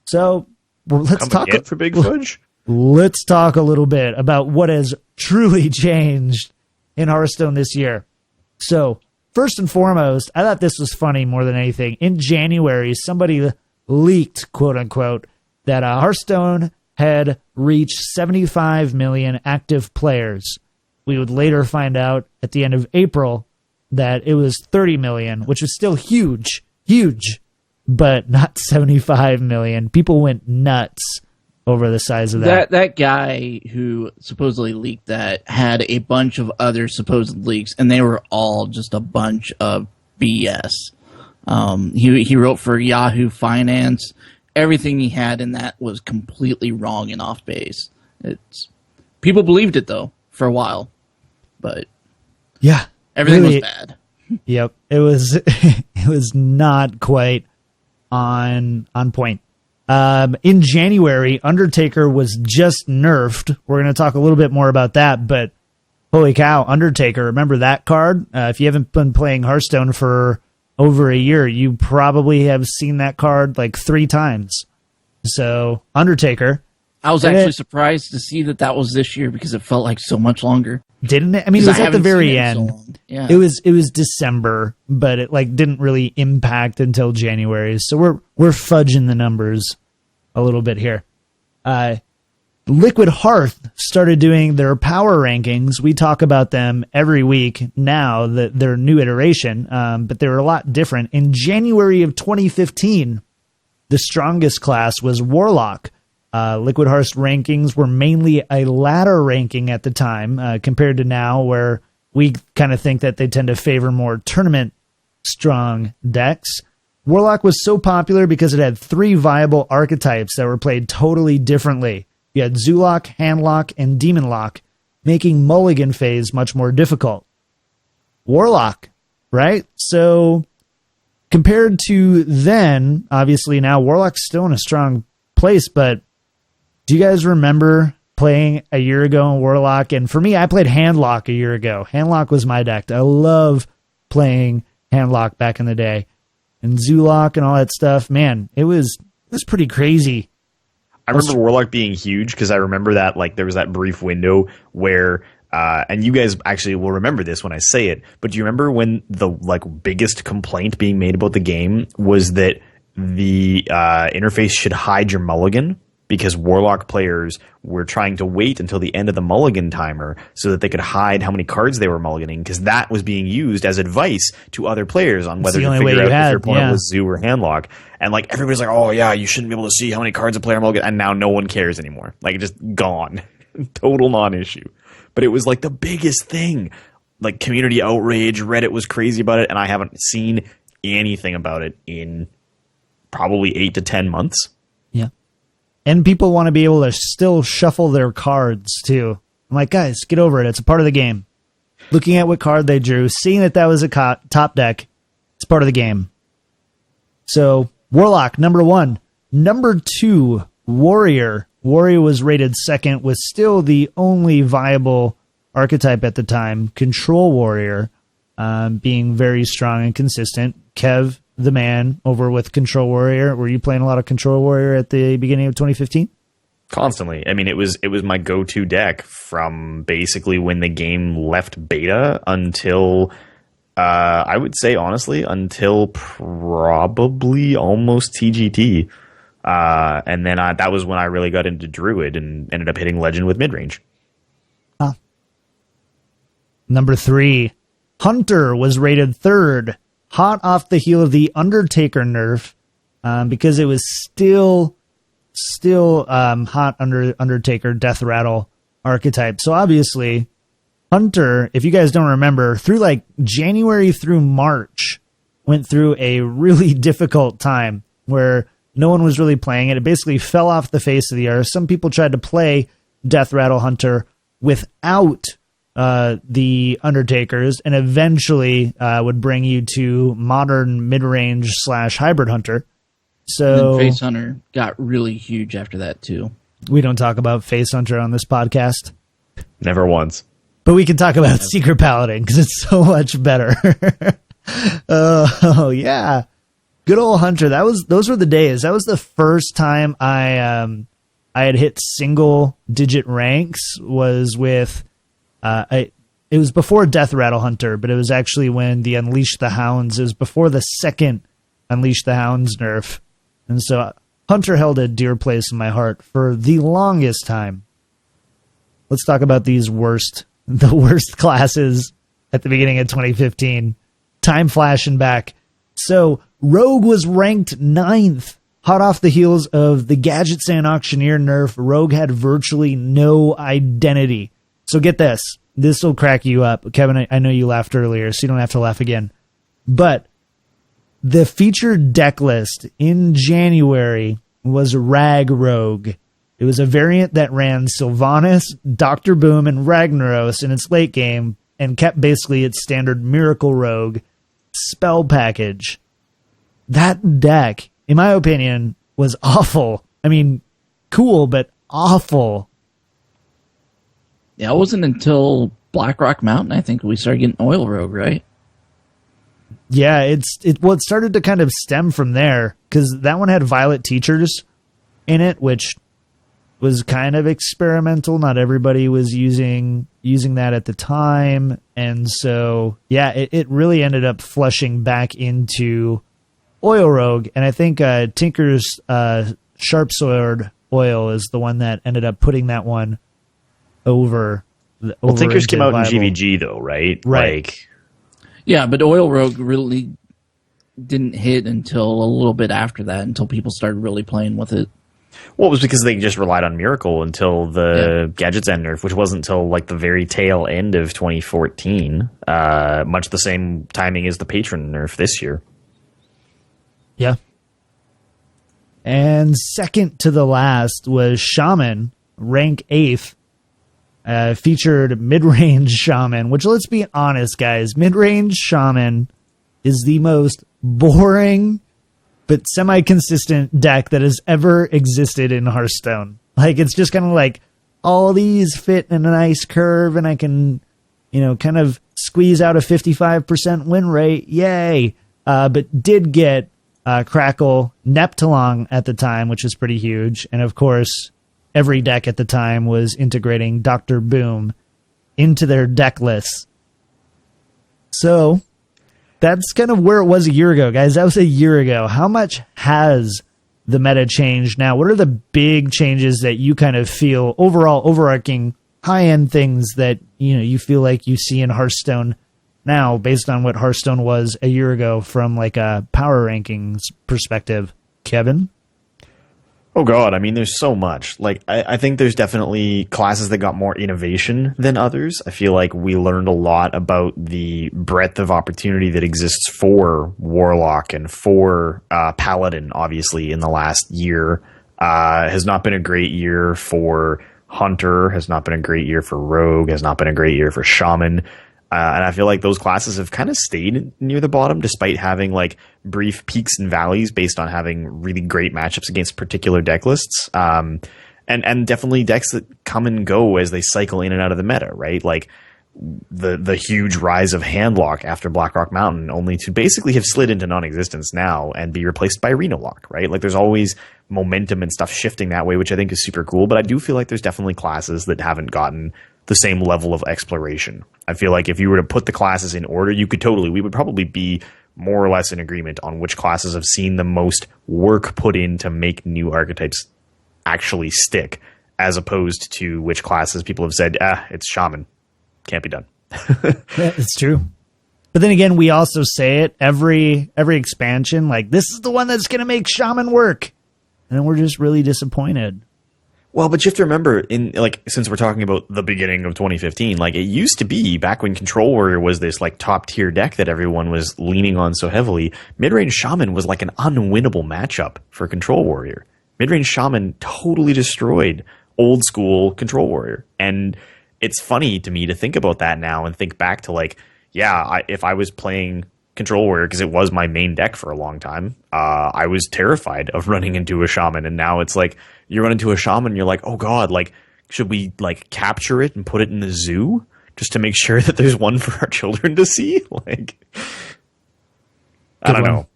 C: So, let's talk
D: for Big Fudge.
C: Let's talk a little bit about what has truly changed in Hearthstone this year. So, first and foremost, I thought this was funny more than anything. In January, somebody leaked, quote unquote, that Hearthstone had reached 75 million active players. We would later find out at the end of April that it was 30 million, which was still huge, but not 75 million. People went nuts over the size of that.
E: That guy who supposedly leaked that had a bunch of other supposed leaks, and they were all just a bunch of BS. He wrote for Yahoo Finance. Everything he had in that was completely wrong and off base. People believed it though for a while, but
C: yeah,
E: everything
C: really,
E: was bad.
C: Yep, it was it was not quite on point. In January, Undertaker was just nerfed. We're going to talk a little bit more about that, but holy cow, Undertaker, remember that card? If you haven't been playing Hearthstone for over a year, you probably have seen that card like 3 times. So, Undertaker.
E: I was actually surprised to see that was this year because it felt like so much longer.
C: Didn't it? I mean, it was at the very end.
E: So yeah.
C: It was December, but it like didn't really impact until January. So we're fudging the numbers a little bit here. Liquid Hearth started doing their power rankings. We talk about them every week now, that their new iteration, but they were a lot different. In January of 2015, the strongest class was Warlock. Liquid Hearth's rankings were mainly a ladder ranking at the time, compared to now, where we kind of think that they tend to favor more tournament strong decks. Warlock was so popular because it had 3 viable archetypes that were played totally differently. You had Zoolock, Handlock, and Demonlock, making Mulligan phase much more difficult. Warlock, right? So compared to then, obviously now Warlock's still in a strong place, but do you guys remember playing a year ago in Warlock? And for me, I played Handlock a year ago. Handlock was my deck. I love playing Handlock back in the day. And Zoolock and all that stuff, man, it was pretty crazy.
D: I remember Warlock being huge because I remember that like there was that brief window where and you guys actually will remember this when I say it, but do you remember when the like biggest complaint being made about the game was that the interface should hide your mulligan? Because Warlock players were trying to wait until the end of the mulligan timer so that they could hide how many cards they were mulliganing, because that was being used as advice to other players on whether to figure out if your opponent was Zoo or Handlock. And like everybody's like, oh yeah, you shouldn't be able to see how many cards a player mulligan, and now no one cares anymore. Like just gone. Total non-issue. But it was like the biggest thing. Like community outrage, Reddit was crazy about it, and I haven't seen anything about it in probably 8 to 10 months.
C: Yeah. And people want to be able to still shuffle their cards, too. I'm like, guys, get over it. It's a part of the game. Looking at what card they drew, seeing that was a top deck, it's part of the game. So, Warlock, number 1. Number 2, Warrior. Warrior was rated second, was still the only viable archetype at the time. Control Warrior, being very strong and consistent. Kev, the man over with Control Warrior. Were you playing a lot of Control Warrior at the beginning of 2015?
D: Constantly. I mean, it was my go-to deck from basically when the game left beta until, I would say honestly, until probably almost TGT. And then that was when I really got into Druid and ended up hitting Legend with midrange.
C: Huh. Number 3, Hunter was rated third. Hot off the heel of the Undertaker nerf, because it was still hot under Undertaker Death Rattle archetype. So obviously, Hunter, if you guys don't remember, through like January through March, went through a really difficult time where no one was really playing it. It basically fell off the face of the earth. Some people tried to play Death Rattle Hunter without the Undertakers, and eventually would bring you to modern mid-range / hybrid Hunter. So
E: and then Face Hunter got really huge after that too.
C: We don't talk about Face Hunter on this podcast.
D: Never once.
C: But we can talk about Secret Paladin because it's so much better. Oh yeah, good old Hunter. Those were the days. That was the first time I had hit single digit ranks. Was with it was before Death Rattle Hunter, but it was actually when the Unleash the Hounds. It was before the second Unleash the Hounds nerf, and so Hunter held a dear place in my heart for the longest time. Let's talk about the worst classes at the beginning of 2015. Time flashing back. So Rogue was ranked 9th. Hot off the heels of the Gadget Sand Auctioneer nerf, Rogue had virtually no identity. So get this. This will crack you up. Kevin, I know you laughed earlier, so you don't have to laugh again. But the featured deck list in January was Rag Rogue. It was a variant that ran Sylvanas, Dr. Boom, and Ragnaros in its late game and kept basically its standard Miracle Rogue spell package. That deck, in my opinion, was awful. I mean, cool, but awful.
E: Yeah, it wasn't until Blackrock Mountain, I think, we started getting Oil Rogue, right?
C: Yeah, it started to kind of stem from there, because that one had Violet Teachers in it, which was kind of experimental. Not everybody was using that at the time. And so, yeah, it really ended up flushing back into Oil Rogue. And I think Tinker's Sharp Sword Oil is the one that ended up putting that one over.
D: Well, Tinker's came out in GVG, though, right?
C: Right.
E: Yeah, but Oil Rogue really didn't hit until a little bit after that, until people started really playing with it.
D: Well, it was because they just relied on Miracle until the Gadgets End nerf, which wasn't until like the very tail end of 2014. Much the same timing as the Patron nerf this year.
C: Yeah. And second to the last was Shaman, rank 8th. Featured mid-range Shaman, which, let's be honest, guys, mid-range Shaman is the most boring but semi-consistent deck that has ever existed in Hearthstone. Like, it's just kind of like, all these fit in a nice curve, and I can, kind of squeeze out a 55% win rate. Yay! But did get Crackle Neptulong at the time, which is pretty huge. And, of course, every deck at the time was integrating Dr. Boom into their deck lists. So that's kind of where it was a year ago, guys. That was a year ago. How much has the meta changed now? What are the big changes that you kind of feel, overall overarching high-end things that you feel like you see in Hearthstone now based on what Hearthstone was a year ago from like a power rankings perspective? Kevin?
D: Oh, God. I mean, there's so much. Like, I think there's definitely classes that got more innovation than others. I feel like we learned a lot about the breadth of opportunity that exists for Warlock and for Paladin, obviously, in the last year. Has not been a great year for Hunter, has not been a great year for Rogue, has not been a great year for Shaman. And I feel like those classes have kind of stayed near the bottom despite having like brief peaks and valleys based on having really great matchups against particular deck lists. And definitely decks that come and go as they cycle in and out of the meta, right? Like the huge rise of Handlock after Blackrock Mountain, only to basically have slid into non-existence now and be replaced by Reno Lock, right? Like there's always momentum and stuff shifting that way, which I think is super cool. But I do feel like there's definitely classes that haven't gotten the same level of exploration. I feel like if you were to put the classes in order, we would probably be more or less in agreement on which classes have seen the most work put in to make new archetypes actually stick, as opposed to which classes people have said, it's Shaman. Can't be done.
C: Yeah, it's true. But then again, we also say it every expansion, like, this is the one that's going to make Shaman work. And we're just really disappointed.
D: Well, but you have to remember, since we're talking about the beginning of 2015, like, it used to be, back when Control Warrior was this, like, top-tier deck that everyone was leaning on so heavily, mid-range Shaman was, like, an unwinnable matchup for Control Warrior. Mid-range Shaman totally destroyed old-school Control Warrior. And it's funny to me to think about that now and think back to, like, if I was playing Control Warrior, because it was my main deck for a long time, I was terrified of running into a Shaman. And now it's like, you run into a Shaman and you're like, oh God, like, should we like capture it and put it in the zoo just to make sure that there's one for our children to see? Like, I don't know.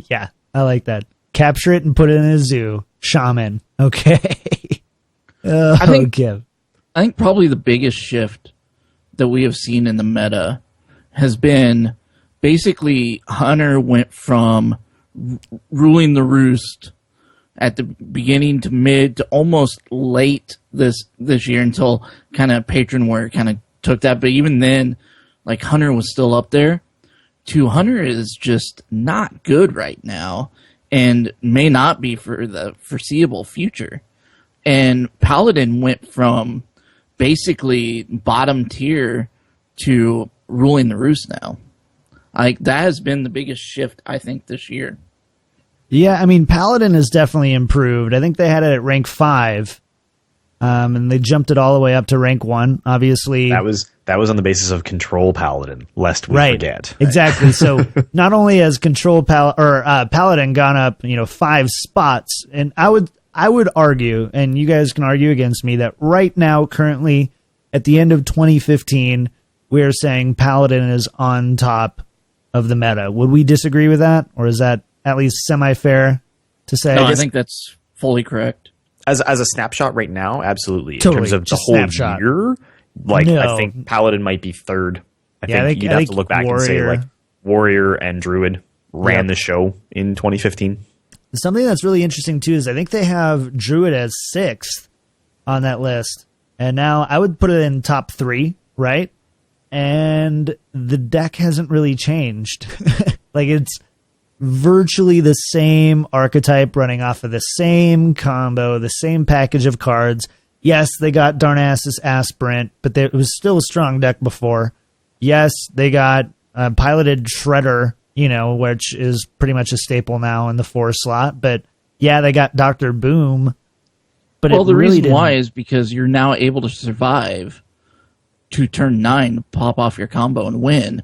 C: Yeah, I like that. Capture it and put it in a zoo. Shaman. Okay.
E: I think probably the biggest shift that we have seen in the meta has been basically Hunter went from ruling the roost at the beginning to mid to almost late this year until kind of Patron Warrior kind of took that. But even then, like, Hunter was still up there. Hunter is just not good right now and may not be for the foreseeable future. And Paladin went from basically bottom tier to ruling the roost now. That has been the biggest shift, I think, this year.
C: Yeah, I mean, Paladin has definitely improved. I think they had it at rank 5, and they jumped it all the way up to rank 1. Obviously,
D: that was on the basis of Control Paladin, lest we forget.
C: Exactly. So not only has Control Paladin gone up, 5 spots, and I would argue, and you guys can argue against me, that right now, currently, at the end of 2015, we are saying Paladin is on top of the meta. Would we disagree with that, or is that at least semi-fair to say?
E: No, I think that's fully correct.
D: As a snapshot right now, absolutely.
C: Totally,
D: in terms of the
C: just
D: whole
C: snapshot.
D: year, I think Paladin might be third. I think you'd have to look back and say Warrior and Druid ran the show in 2015.
C: Something that's really interesting too is I think they have Druid as 6th on that list, and now I would put it in top 3, right? And the deck hasn't really changed. It's virtually the same archetype running off of the same combo, the same package of cards. Yes, they got Darnassus Aspirant, but it was still a strong deck before. Yes, they got Piloted Shredder, which is pretty much a staple now in the 4 slot. But yeah, they got Dr. Boom. But
E: the reason why is because you're now able to survive to turn 9 to pop off your combo and win.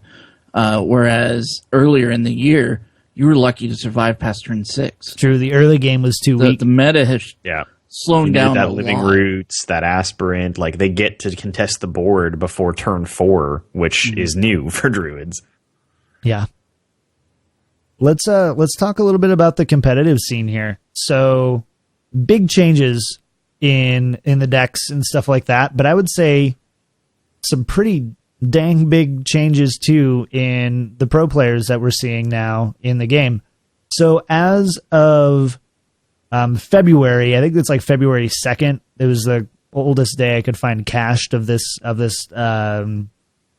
E: Whereas earlier in the year, you were lucky to survive past turn 6.
C: True, the early game was too weak.
E: The meta has slowed down
D: that
E: a
D: Living
E: lot.
D: Roots, that Aspirant, they get to contest the board before turn 4, which is new for Druids.
C: Yeah. Let's talk a little bit about the competitive scene here. So, big changes in the decks and stuff like that, but I would say some pretty dang big changes too in the pro players that we're seeing now in the game. So as of February, I think it's February 2nd. It was the oldest day I could find cached of this webpage.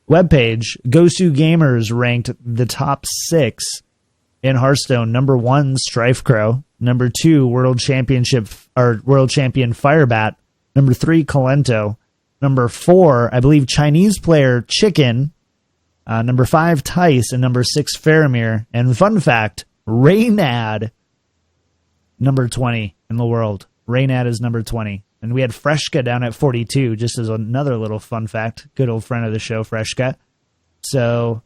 C: Gosu Gamers ranked the top 6 in Hearthstone. Number 1, Strifecrow. Number 2, World Champion Firebat. Number 3, Kalento. Number 4, I believe Chinese player Chicken. Number 5, Tice. And number 6, Faramir. And fun fact, Reynad, number 20 in the world. Reynad is number 20. And we had Freshka down at 42, just as another little fun fact. Good old friend of the show, Freshka. So,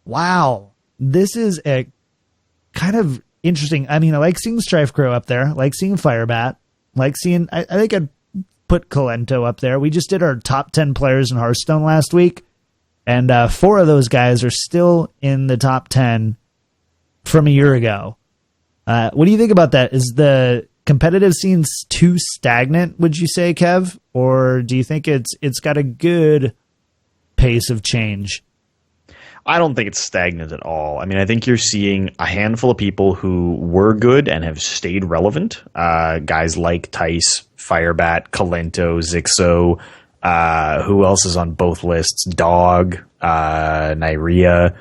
C: wow. This is a kind of interesting. I mean, I like seeing Strifecrow up there. I like seeing Firebat. I think I'd put Kalento up there. We just did our top 10 players in Hearthstone last week, and 4 of those guys are still in the top 10 from a year ago. What do you think about that? Is the competitive scene too stagnant, would you say, Kev? Or do you think it's got a good pace of change?
D: I don't think it's stagnant at all. I mean, I think you're seeing a handful of people who were good and have stayed relevant. Guys like Tice, Firebat, Kalento, Zixo. Who else is on both lists? Dog, Nyria.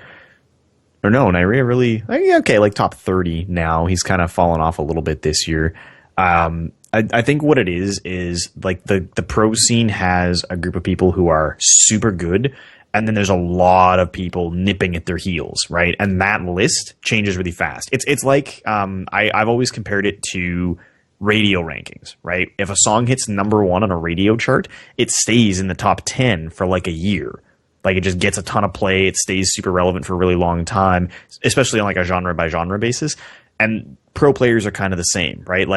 D: Or no, Nyria really... Okay, top 30 now. He's kind of fallen off a little bit this year. I think what it is the pro scene has a group of people who are super good, and then there's a lot of people nipping at their heels, right? And that list changes really fast. It's like I've always compared it to radio rankings, right? If a song hits number 1 on a radio chart, it stays in the top 10 for a year. It just gets a ton of play. It stays super relevant for a really long time, especially on a genre by genre basis. And pro players are kind of the same, right?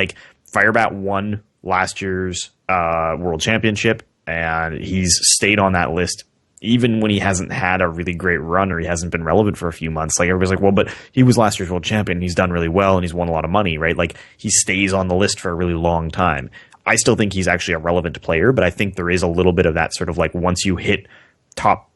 D: Firebat won last year's World Championship, and he's stayed on that list even when he hasn't had a really great run or he hasn't been relevant for a few months. Everybody's well, but he was last year's world champion. He's done really well and he's won a lot of money, right? He stays on the list for a really long time. I still think he's actually a relevant player, but I think there is a little bit of that sort of once you hit top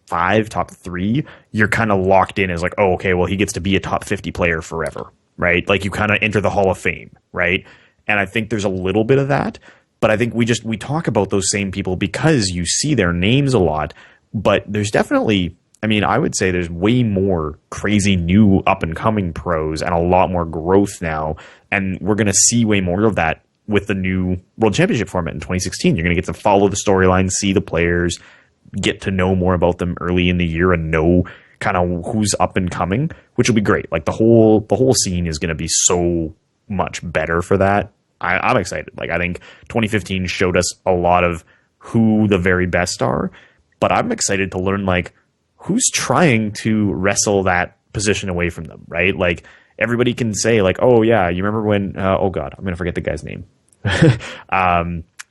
D: 5, top 3, you're kind of locked in as oh, okay, well, he gets to be a top 50 player forever, right? You kind of enter the Hall of Fame, right? And I think there's a little bit of that. But I think we talk about those same people because you see their names a lot. But there's definitely, I would say there's way more crazy new up and coming pros and a lot more growth now. And we're going to see way more of that with the new World Championship format in 2016. You're going to get to follow the storyline, see the players, get to know more about them early in the year and know kind of who's up and coming, which will be great. Like the whole scene is going to be so much better for that. I'm excited. Like I think 2015 showed us a lot of who the very best are, but I'm excited to learn like who's trying to wrestle that position away from them, right? Like everybody can say like, oh yeah, you remember when, oh God, I'm going to forget the guy's name.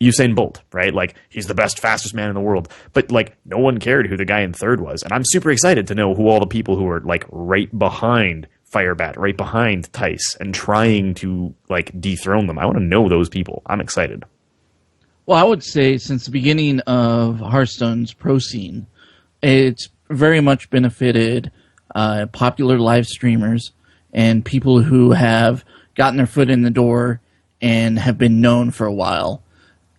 D: Usain Bolt, right? Like he's the best, fastest man in the world, but like no one cared who the guy in third was. And I'm super excited to know who all the people who are like right behind Firebat, right behind Tice, and trying to like dethrone them. I want to know those people. I'm excited.
E: Well, I would say since the beginning of Hearthstone's pro scene, it's very much benefited popular live streamers and people who have gotten their foot in the door and have been known for a while.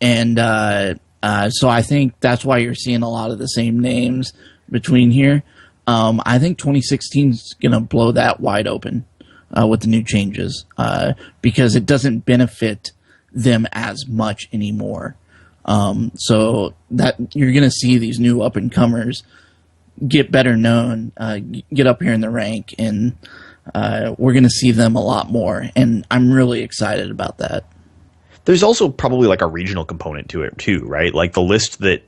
E: And so I think that's why you're seeing a lot of the same names between here. I think 2016 is going to blow that wide open with the new changes because it doesn't benefit them as much anymore. So that you're going to see these new up-and-comers get better known, get up here in the rank, and we're going to see them a lot more. And I'm really excited about that.
D: There's also probably like a regional component to it too, right? Like the list that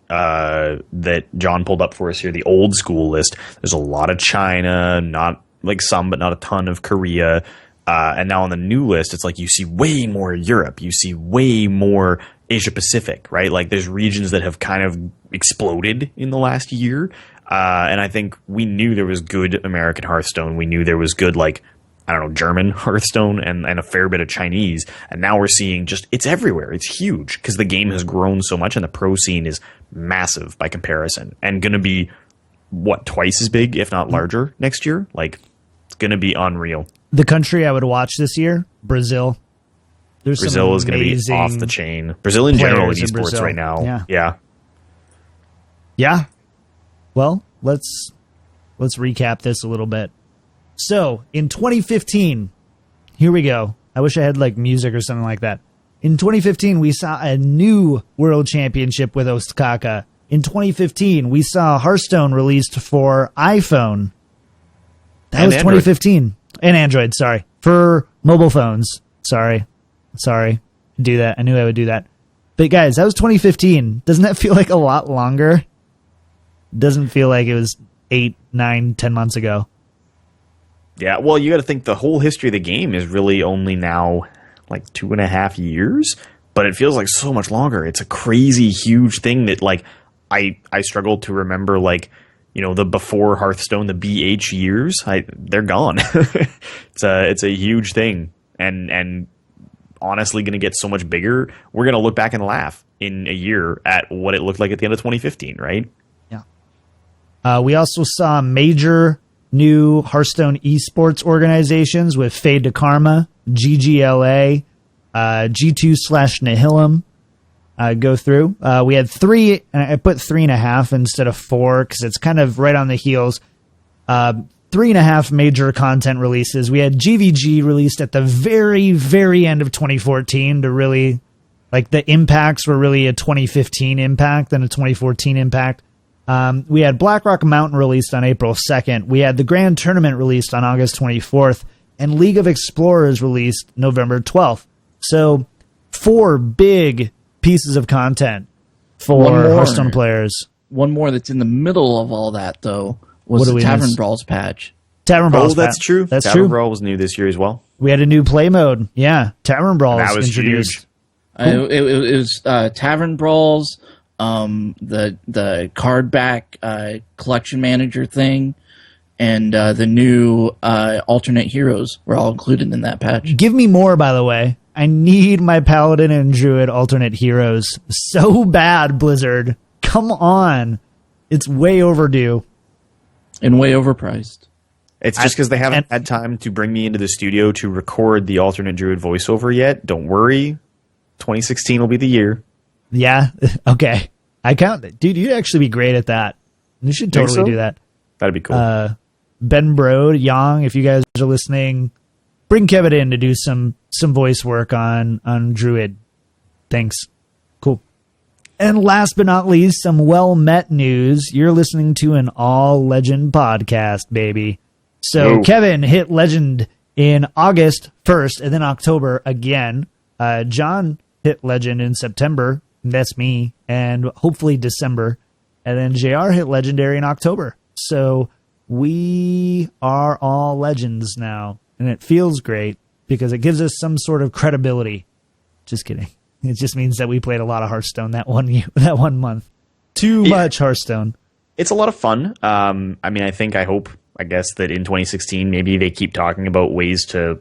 D: John pulled up for us here, the old school list. There's a lot of China, not like some, but not a ton of Korea. And now on the new list, it's like you see way more Europe, you see way more Asia Pacific, right? Like there's regions that have kind of exploded in the last year. And I think we knew there was good American Hearthstone. We knew there was good like, I don't know, German Hearthstone and a fair bit of Chinese. And now we're seeing just, it's everywhere. It's huge because the game has grown so much and the pro scene is massive by comparison and going to be, what, twice as big, if not larger next year? Like, it's going to be unreal.
C: The country I would watch this year, Brazil.
D: Brazil is going to be off the chain. Brazil in general in esports right now.
C: Yeah. Well, let's recap this a little bit. So, in 2015, here we go. I wish I had like music or something like that. In 2015, we saw a new world championship with Ostkaka. In 2015, we saw Hearthstone released for iPhone. That was Android. 2015. And Android, sorry. For mobile phones. Sorry. Do that. I knew I would do that. But guys, that was 2015. Doesn't that feel like a lot longer? Doesn't feel like it was 8, 9, 10 months ago.
D: Yeah, well, you got to think the whole history of the game is really only now like 2.5 years, but it feels like so much longer. It's a crazy, huge thing that like I struggle to remember like, you know, the before Hearthstone, the BH years. They're gone. It's a huge thing, and honestly, going to get so much bigger. We're going to look back and laugh in a year at what it looked like at the end of 2015, right?
C: Yeah. We also saw major new Hearthstone esports organizations with Fade to Karma, GGLA, G2/Nihilum go through. We had 3, and I put 3.5 instead of 4 because it's kind of right on the heels. 3.5 major content releases. We had GVG released at the very, very end of 2014 to really, like the impacts were really a 2015 impact and a 2014 impact. We had Blackrock Mountain released on April 2nd. We had the Grand Tournament released on August 24th. And League of Explorers released November 12th. So 4 big pieces of content for Hearthstone players.
E: One more that's in the middle of all that, though, was the Tavern Brawls patch.
C: Tavern Brawls.
D: Oh, that's true.
C: That's
D: Tavern
C: true.
D: Brawl was new this year as well.
C: We had a new play mode. Yeah, Tavern Brawls
D: that was
C: introduced.
E: Huge. It was Tavern Brawls, the card back collection manager thing, and the new alternate heroes were all included in that patch.
C: Give me more, by the way. I need my Paladin and Druid alternate heroes so bad, Blizzard. Come on. It's way overdue.
E: And way overpriced.
D: It's just because they haven't had time to bring me into the studio to record the alternate Druid voiceover yet. Don't worry. 2016 will be the year.
C: Yeah? Okay. I count it. Dude, you'd actually be great at that. You should totally do that.
D: That'd be cool.
C: Ben Brode, Yang, if you guys are listening, bring Kevin in to do some voice work on Druid. Thanks. Cool. And last but not least, some well-met news. You're listening to an all-legend podcast, baby. So
D: Whoa.
C: Kevin hit legend in August 1st and then October again. John hit legend in September. That's me. And hopefully December. And then JR hit legendary in October. So we are all legends now. And it feels great because it gives us some sort of credibility. Just kidding. It just means that we played a lot of Hearthstone that one month. Too much Hearthstone.
D: It's a lot of fun. I hope that in 2016, maybe they keep talking about ways to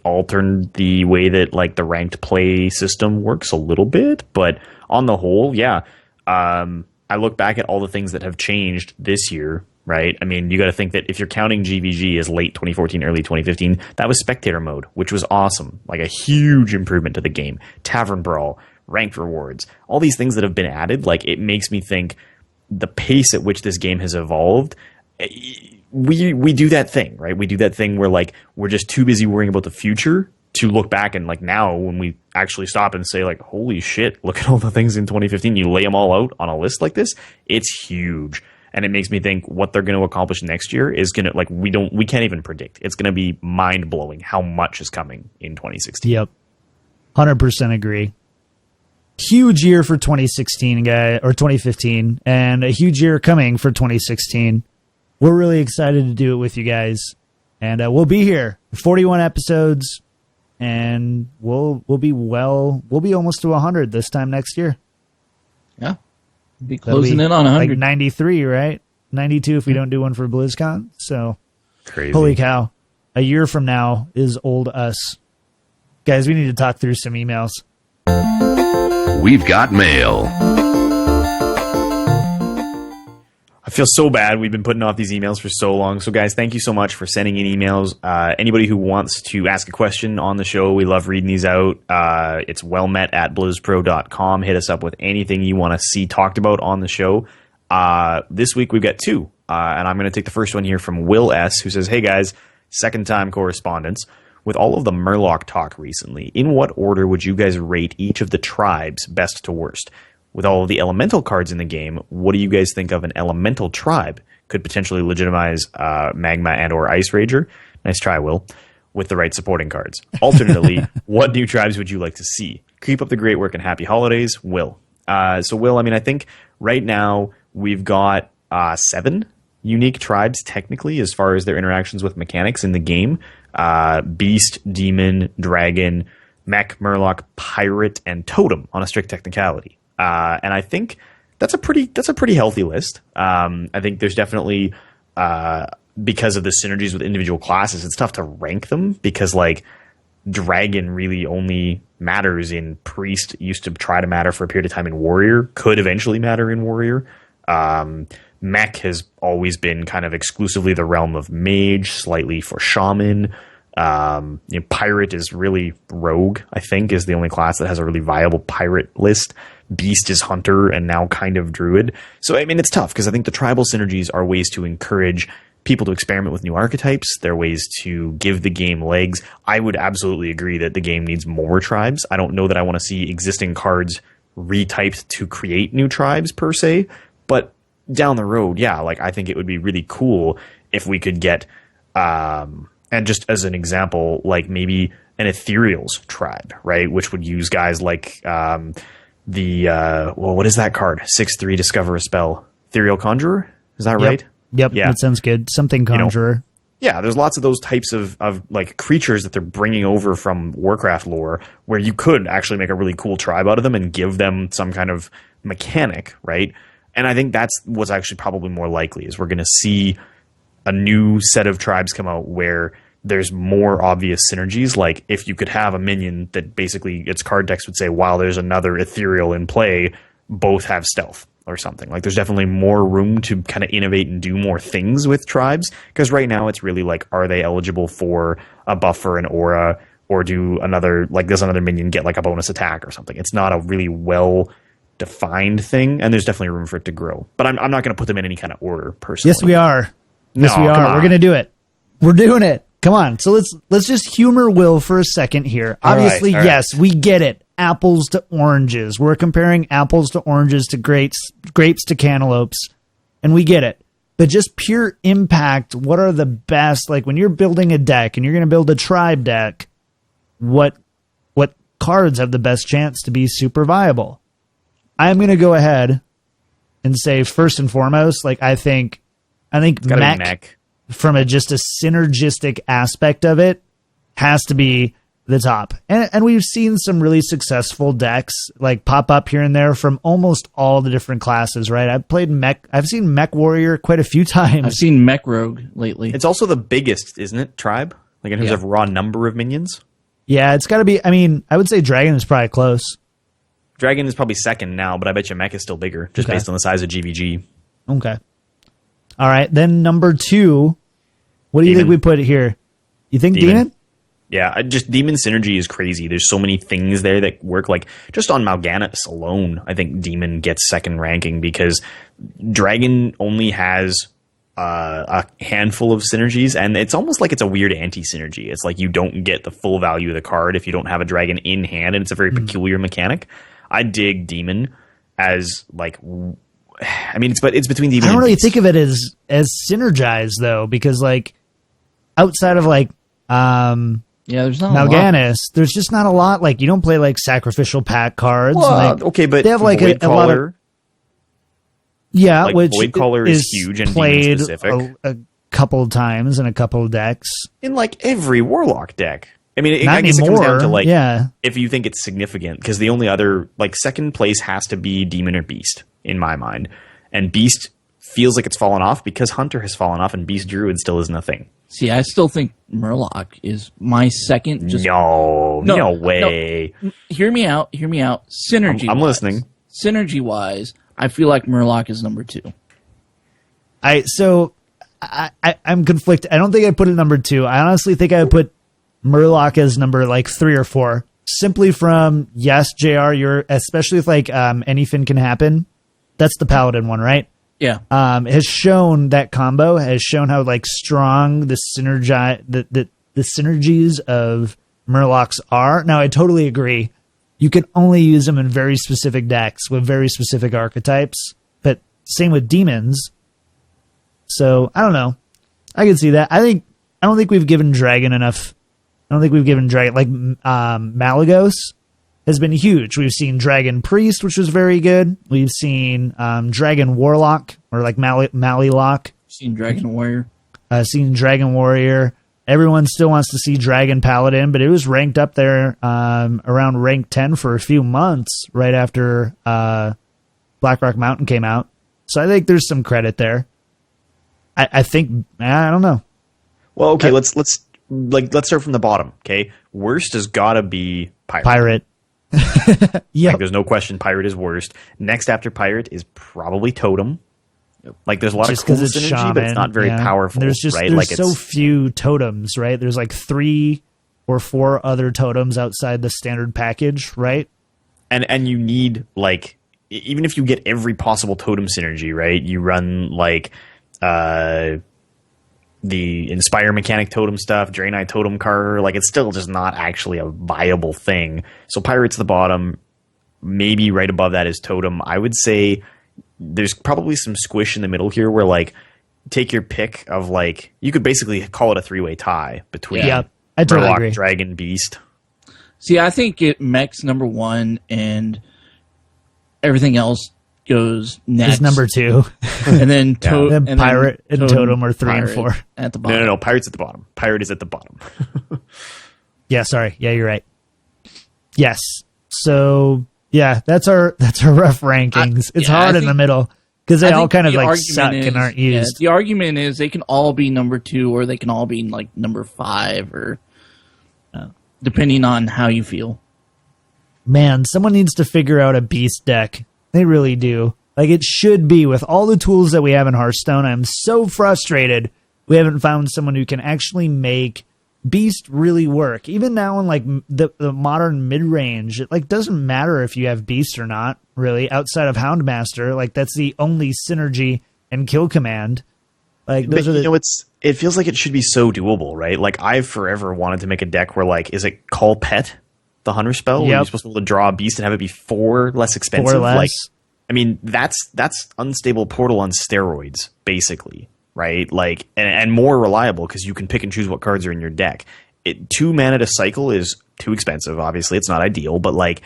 D: alter the way that like the ranked play system works a little bit. But on the whole, yeah. I look back at all the things that have changed this year, right? I mean, you got to think that if you're counting GVG as late 2014, early 2015, that was spectator mode, which was awesome. Like a huge improvement to the game. Tavern Brawl, ranked rewards, all these things that have been added. Like it makes me think the pace at which this game has evolved. We do that thing, right? We do that thing where like we're just too busy worrying about the future to look back, and like now when we actually stop and say like, holy shit, look at all the things in 2015, you lay them all out on a list like this, it's huge. And it makes me think what they're going to accomplish next year is going to, like, we can't even predict. It's going to be mind blowing how much is coming in 2016.
C: Yep. 100% agree. Huge year for 2016, or 2015, and a huge year coming for 2016. We're really excited to do it with you guys, and we'll be here 41 episodes, and we'll be almost to 100 this time next year.
E: Yeah, be closing in on 100,
C: like 93, right? 92 if we don't do one for BlizzCon. So
D: crazy.
C: Holy cow! A year from now is old us, guys. We need to talk through some emails.
A: We've got mail.
D: I feel so bad. We've been putting off these emails for so long. So, guys, thank you so much for sending in emails. Anybody who wants to ask a question on the show, we love reading these out. It's wellmet@blizzpro.com. Hit us up with anything you want to see talked about on the show. This week, we've got two. And I'm going to take the first one here from Will S., who says, hey, guys, second-time correspondence. With all of the Murloc talk recently, in what order would you guys rate each of the tribes best to worst? With all of the elemental cards in the game, what do you guys think of an elemental tribe? Could potentially legitimize Magma and or Ice Rager. Nice try, Will. With the right supporting cards. Alternately, what new tribes would you like to see? Keep up the great work and happy holidays, Will. So, Will, I mean, I think right now we've got 7 unique tribes, technically, as far as their interactions with mechanics in the game. Beast, Demon, Dragon, Mech, Murloc, Pirate, and Totem on a strict technicality. And I think that's a pretty healthy list. I think there's definitely because of the synergies with individual classes, it's tough to rank them because like Dragon really only matters in Priest, used to try to matter for a period of time in Warrior, could eventually matter in Warrior. Mech has always been kind of exclusively the realm of Mage, slightly for Shaman. Pirate is really Rogue, I think, is the only class that has a really viable Pirate list. Beast is Hunter and now kind of Druid. So, I mean, it's tough because I think the tribal synergies are ways to encourage people to experiment with new archetypes. They're ways to give the game legs. I would absolutely agree that the game needs more tribes. I don't know that I want to see existing cards retyped to create new tribes per se, but down the road, yeah, like I think it would be really cool if we could get, and just as an example, like maybe an Ethereals tribe, right? Which would use guys like what is that card? 6/3 discover a spell. Ethereal Conjurer? Is that right?
C: Yep,
D: yeah.
C: That sounds good. Something Conjurer.
D: Yeah, there's lots of those types of like creatures that they're bringing over from Warcraft lore where you could actually make a really cool tribe out of them and give them some kind of mechanic, right? And I think that's what's actually probably more likely is we're going to see a new set of tribes come out where there's more obvious synergies. Like if you could have a minion that basically its card text would say, while there's another ethereal in play, both have stealth or something. Like there's definitely more room to kind of innovate and do more things with tribes. Because right now it's really like, are they eligible for a buff or an aura, or do another, like does another minion get like a bonus attack or something? It's not a really well defined thing, and there's definitely room for it to grow. But I'm not going to put them in any kind of order personally.
C: Yes, we are. Yes,
D: No,
C: we
D: come
C: are.
D: on.
C: We're going to do it. We're doing it. Come on. So let's just humor Will for a second here.
D: All right,
C: Obviously,
D: all right.
C: yes, we get it. apples to oranges. We're comparing apples to oranges to grapes to cantaloupes, and we get it. But just pure impact, what are the best, like when you're building a deck and you're going to build a tribe deck, what cards have the best chance to be super viable? I'm going to go ahead and say first and foremost, like I think mech from just a synergistic aspect of it has to be the top. And we've seen some really successful decks like pop up here and there from almost all the different classes, right? I've seen Mech Warrior quite a few times.
E: I've seen Mech Rogue lately.
D: It's also the biggest, isn't it, tribe? Like in terms of raw number of minions?
C: Yeah, it's got to be. I mean, I would say Dragon is probably close.
D: Dragon is probably second now, but I bet you Mech is still bigger, just based on the size of GVG.
C: Okay. All right, then number 2. What do you think we put here? You think Demon?
D: Yeah, just Demon synergy is crazy. There's so many things there that work. Like, just on Mal'Ganis alone, I think Demon gets second ranking because Dragon only has a handful of synergies, and it's almost like it's a weird anti-synergy. It's like you don't get the full value of the card if you don't have a Dragon in hand, and it's a very peculiar mechanic. I dig Demon as, like... I mean, it's between Demon and
C: I don't really
D: Beast.
C: think of it as synergized, though, because, like, outside of, like...
E: there's not
C: Mal'Ganis, there's just not a lot. Like, you don't play like sacrificial pack cards.
D: Well,
C: like,
D: okay, but
C: they have like
D: Void
C: a lot of
D: Caller,
C: which
D: Void Caller is huge and
C: played
D: Demon specific
C: a couple of times in a couple of decks.
D: in like every Warlock deck. I mean,
C: Not
D: I guess
C: anymore.
D: it comes down to like
C: Yeah.
D: if you think it's significant, because the only other like second place has to be Demon or Beast in my mind, and Beast feels like it's fallen off because Hunter has fallen off and Beast Druid still isn't a thing.
E: See, I still think Murloc is my second.
D: No way.
E: No. Hear me out. Synergy.
D: I'm listening.
E: Synergy-wise, I feel like Murloc is number 2.
C: I'm conflicted. I don't think I put it number 2. I honestly think I would put Murloc as number like 3 or 4. Simply from, yes, JR, you're, especially if like anything can happen. That's the Paladin one, right?
E: Yeah.
C: Has shown that combo has shown how like strong the synergies of Murlocs are. Now, I totally agree. You can only use them in very specific decks with very specific archetypes, but same with demons. So I don't know. I can see that. I don't think we've given Dragon enough. I don't think we've given Dragon like Malagos has been huge. We've seen Dragon Priest, which was very good. We've seen Dragon Warlock, or like Malilock.
E: Seen Dragon Warrior.
C: Seen Dragon Warrior. Everyone still wants to see Dragon Paladin, but it was ranked up there around rank 10 for a few months right after Blackrock Mountain came out. So I think there's some credit there. I think I don't know.
D: Well, okay, let's start from the bottom. Okay, worst has got to be
C: Pirate.
D: Yeah, like, there's no question Pirate is worst. Next after Pirate is probably Totem. Like there's a lot
C: just
D: of cool
C: it's
D: synergy,
C: shaman,
D: but it's not very powerful.
C: There's just
D: right?
C: there's
D: like
C: so few totems, right? There's like 3 or 4 other totems outside the standard package, right?
D: And you need like even if you get every possible totem synergy, right? You run like the Inspire mechanic totem stuff, Draenei totem car, like it's still just not actually a viable thing. So Pirate's the bottom, maybe right above that is Totem. I would say there's probably some squish in the middle here where like take your pick of like you could basically call it a 3-way tie between
C: I totally
D: Murloc,
C: agree.
D: Dragon, Beast.
E: See, I think Mech's number 1 and everything else goes next.
C: Is number 2.
E: And then
C: Then Pirate and Totem are 3 and
E: Pirate
C: 4.
E: at the bottom.
D: No, Pirate's at the bottom. Pirate is at the bottom.
C: Yeah, sorry. Yeah, you're right. Yes. So yeah, that's our rough rankings. It's hard in the middle because they all kind of like suck and aren't used.
E: The argument is they can all be number 2 or they can all be like number 5 or depending on how you feel.
C: Man, someone needs to figure out a beast deck. They really do. Like it should be with all the tools that we have in Hearthstone. I'm so frustrated we haven't found someone who can actually make Beast really work. Even now in like the modern mid-range, it like doesn't matter if you have Beast or not, really, outside of Houndmaster. Like that's the only synergy and kill command. Like those are
D: it feels like it should be so doable, right? Like I've forever wanted to make a deck where like is it Call Pet the Hunter spell, where you're supposed to be able to draw a beast and have it be 4 less expensive.
C: 4 less.
D: Like, I mean, that's unstable portal on steroids, basically, right? Like, and more reliable because you can pick and choose what cards are in your deck. 2 mana to cycle is too expensive. Obviously, it's not ideal, but like,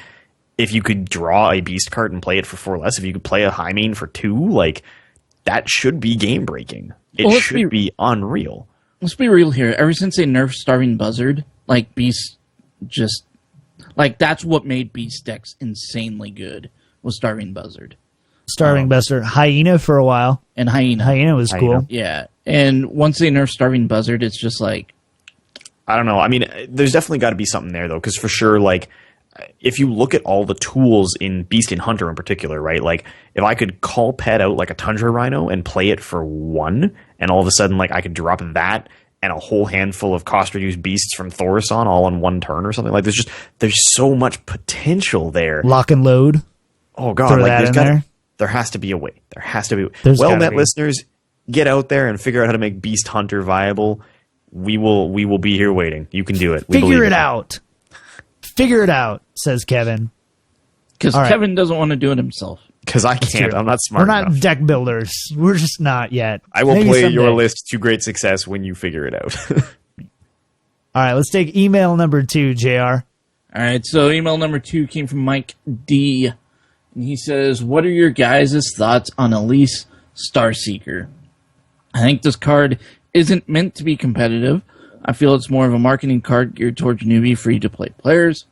D: if you could draw a beast card and play it for 4 less, if you could play a Highmane for 2, like, that should be game breaking. It should be unreal.
E: Let's be real here. Ever since they nerfed Starving Buzzard, like, Beast just... Like, that's what made Beast decks insanely good, was Starving Buzzard.
C: Starving Buzzard. Hyena for a while.
E: And Hyena.
C: Hyena was cool.
E: Yeah. And once they nerfed Starving Buzzard, it's just like...
D: I don't know. I mean, there's definitely got to be something there, though, because for sure, like, if you look at all the tools in Beast and Hunter in particular, right? Like, if I could call Pet out like a Tundra Rhino and play it for 1, and all of a sudden, like, I could drop that and a whole handful of cost-reduced beasts from Thaurissan all on 1 turn or something, like, there's so much potential there.
C: Lock and load.
D: Oh, God.
C: Throw
D: Like,
C: that
D: there has to be a way. There has to be.
C: Well-met
D: listeners, get out there and figure out how to make Beast Hunter viable. We will be here waiting. You can do it.
C: Figure it out. Figure it out, says Kevin.
E: Because Kevin doesn't want to do it himself.
D: Because I can't. I'm not smart
C: enough. We're not deck builders. We're just not yet.
D: I will play your list to great success when you figure it out.
C: All right, let's take email number 2, JR.
E: All right, so email number 2 came from Mike D. And he says, what are your guys' thoughts on Elise Starseeker? I think this card isn't meant to be competitive. I feel it's more of a marketing card geared towards newbie, free-to-play players.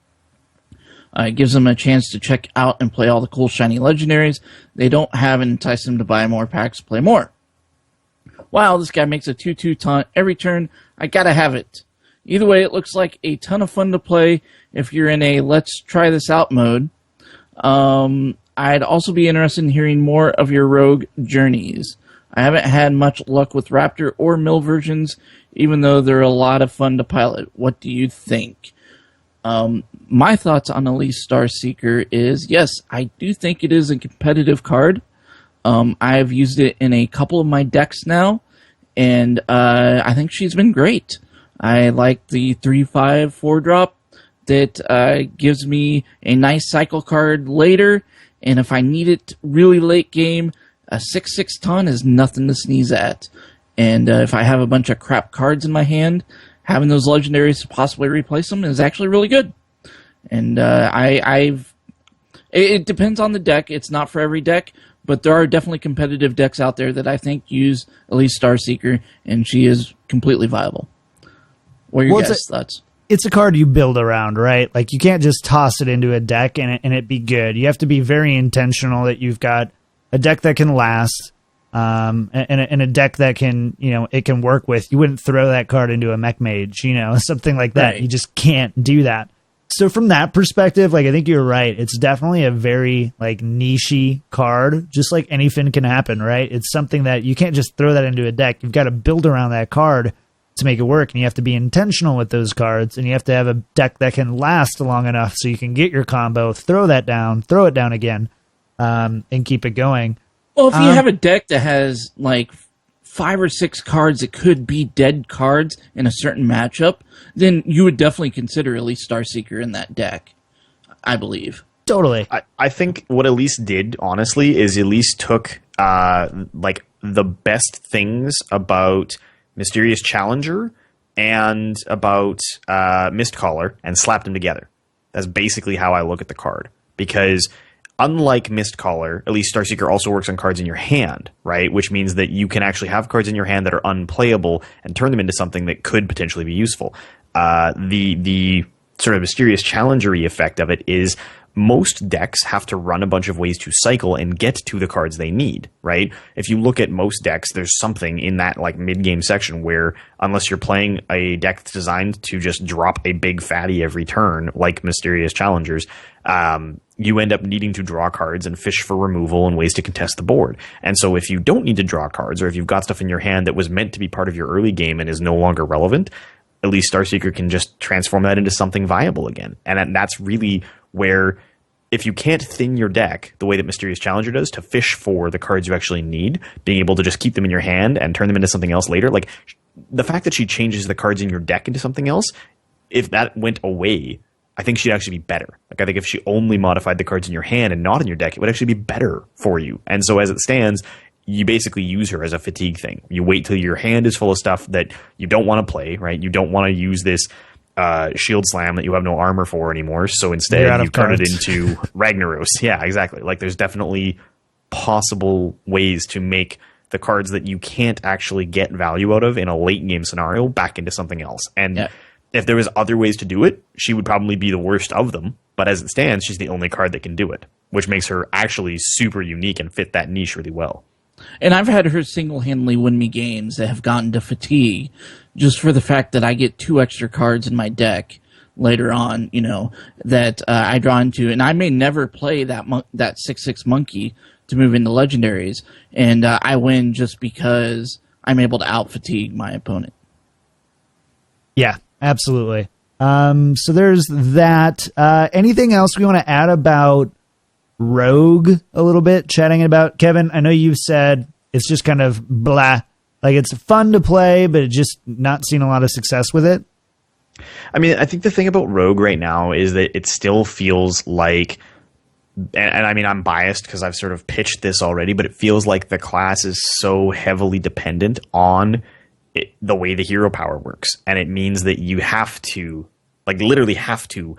E: It gives them a chance to check out and play all the cool, shiny legendaries they don't have and entice them to buy more packs, play more. Wow, this guy makes a 2/2 taunt every turn. I gotta have it. Either way, it looks like a ton of fun to play if you're in a let's try this out mode. I'd also be interested in hearing more of your rogue journeys. I haven't had much luck with Raptor or Mill versions, even though they're a lot of fun to pilot. What do you think? My thoughts on Elise Starseeker is, yes, I do think it is a competitive card. I've used it in a couple of my decks now, and I think she's been great. I like the 3/5 4-drop that gives me a nice cycle card later, and if I need it really late game, a 6/6 ton is nothing to sneeze at. And if I have a bunch of crap cards in my hand, having those legendaries to possibly replace them is actually really good. And it depends on the deck. It's not for every deck, but there are definitely competitive decks out there that I think use Elise Starseeker, and she is completely viable. What are your guys' thoughts?
C: It's a card you build around, right? Like, you can't just toss it into a deck and it be good. You have to be very intentional that you've got a deck that can last, and a deck that can, it can work with. You wouldn't throw that card into a Mech Mage, something like that. Right. You just can't do that. So from that perspective, like, I think you're right. It's definitely a very, like, niche-y card, just like anything can happen, right? It's something that you can't just throw that into a deck. You've got to build around that card to make it work, and you have to be intentional with those cards, and you have to have a deck that can last long enough so you can get your combo, throw it down again, and keep it going.
E: Well, if you have a deck that has like 5 or 6 cards that could be dead cards in a certain matchup, then you would definitely consider Elise Starseeker in that deck, I believe.
C: Totally.
D: I think what Elise did, honestly, is Elise took like the best things about Mysterious Challenger and about Mistcaller and slapped them together. That's basically how I look at the card. Because unlike Mistcaller, Elise Starseeker also works on cards in your hand, right? Which means that you can actually have cards in your hand that are unplayable and turn them into something that could potentially be useful. The sort of Mysterious Challenger-y effect of it is most decks have to run a bunch of ways to cycle and get to the cards they need, right? If you look at most decks, there's something in that like mid-game section where unless you're playing a deck that's designed to just drop a big fatty every turn, like Mysterious Challengers, you end up needing to draw cards and fish for removal and ways to contest the board. And so if you don't need to draw cards, or if you've got stuff in your hand that was meant to be part of your early game and is no longer relevant, Elise Starseeker can just transform that into something viable again. And that's really where, if you can't thin your deck the way that Mysterious Challenger does to fish for the cards you actually need, being able to just keep them in your hand and turn them into something else later, like the fact that she changes the cards in your deck into something else, if that went away, I think she'd actually be better. Like, I think if she only modified the cards in your hand and not in your deck, it would actually be better for you. And so as it stands, you basically use her as a fatigue thing. You wait till your hand is full of stuff that you don't want to play, right? You don't want to use this shield slam that you have no armor for anymore. So instead, you turn it into Ragnaros. Yeah, exactly. Like, there's definitely possible ways to make the cards that you can't actually get value out of in a late game scenario back into something else. And if there was other ways to do it, she would probably be the worst of them. But as it stands, she's the only card that can do it, which makes her actually super unique and fit that niche really well.
E: And I've had her single-handedly win me games that have gotten to fatigue just for the fact that I get 2 extra cards in my deck later on, you know, that I draw into. And I may never play that 6/6 monkey to move into legendaries. And I win just because I'm able to out-fatigue my opponent.
C: Yeah, absolutely. So there's that. Anything else we want to add about Rogue a little bit? Chatting about, Kevin, I know you've said it's just kind of blah. Like, it's fun to play, but it just not seeing a lot of success with it.
D: I mean, I think the thing about Rogue right now is that it still feels like, and I mean, I'm biased because I've sort of pitched this already, but it feels like the class is so heavily dependent on the way the hero power works. And it means that you have to, like, literally have to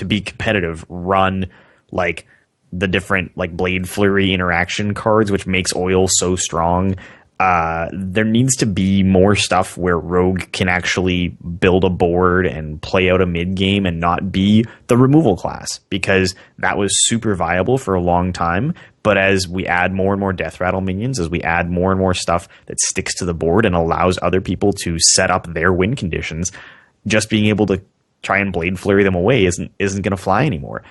D: be competitive, run, like, the different, like, Blade Flurry interaction cards, which makes oil so strong. There needs to be more stuff where Rogue can actually build a board and play out a mid game and not be the removal class, because that was super viable for a long time. But as we add more and more Death Rattle minions, as we add more and more stuff that sticks to the board and allows other people to set up their win conditions, just being able to try and Blade Flurry them away isn't going to fly anymore.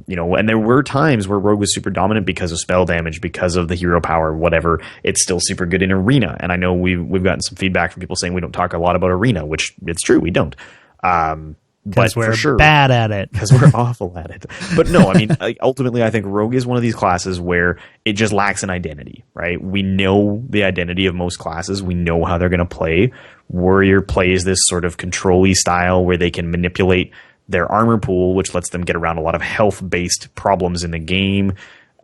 D: You know, and there were times where Rogue was super dominant because of spell damage, because of the hero power, whatever. It's still super good in Arena. And I know we've gotten some feedback from people saying we don't talk a lot about Arena, which it's true, we don't. But
C: we're
D: for sure,
C: bad at it.
D: Because we're awful at it. But no, I mean, ultimately, I think Rogue is one of these classes where it just lacks an identity, right? We know the identity of most classes. We know how they're going to play. Warrior plays this sort of control-y style where they can manipulate their armor pool, which lets them get around a lot of health-based problems in the game.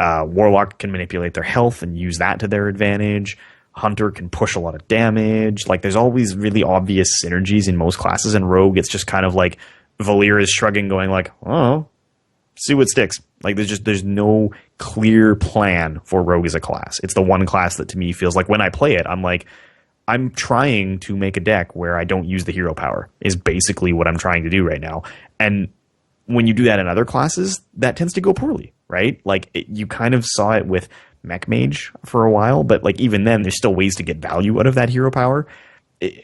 D: Warlock can manipulate their health and use that to their advantage. Hunter can push a lot of damage. Like, there's always really obvious synergies in most classes. And Rogue, it's just kind of like Valir is shrugging, going like, oh, see what sticks. Like, there's no clear plan for Rogue as a class. It's the one class that to me feels like when I play it, I'm like, I'm trying to make a deck where I don't use the hero power, is basically what I'm trying to do right now. And when you do that in other classes, that tends to go poorly, right? Like, you kind of saw it with Mech Mage for a while, but like, even then, there's still ways to get value out of that hero power.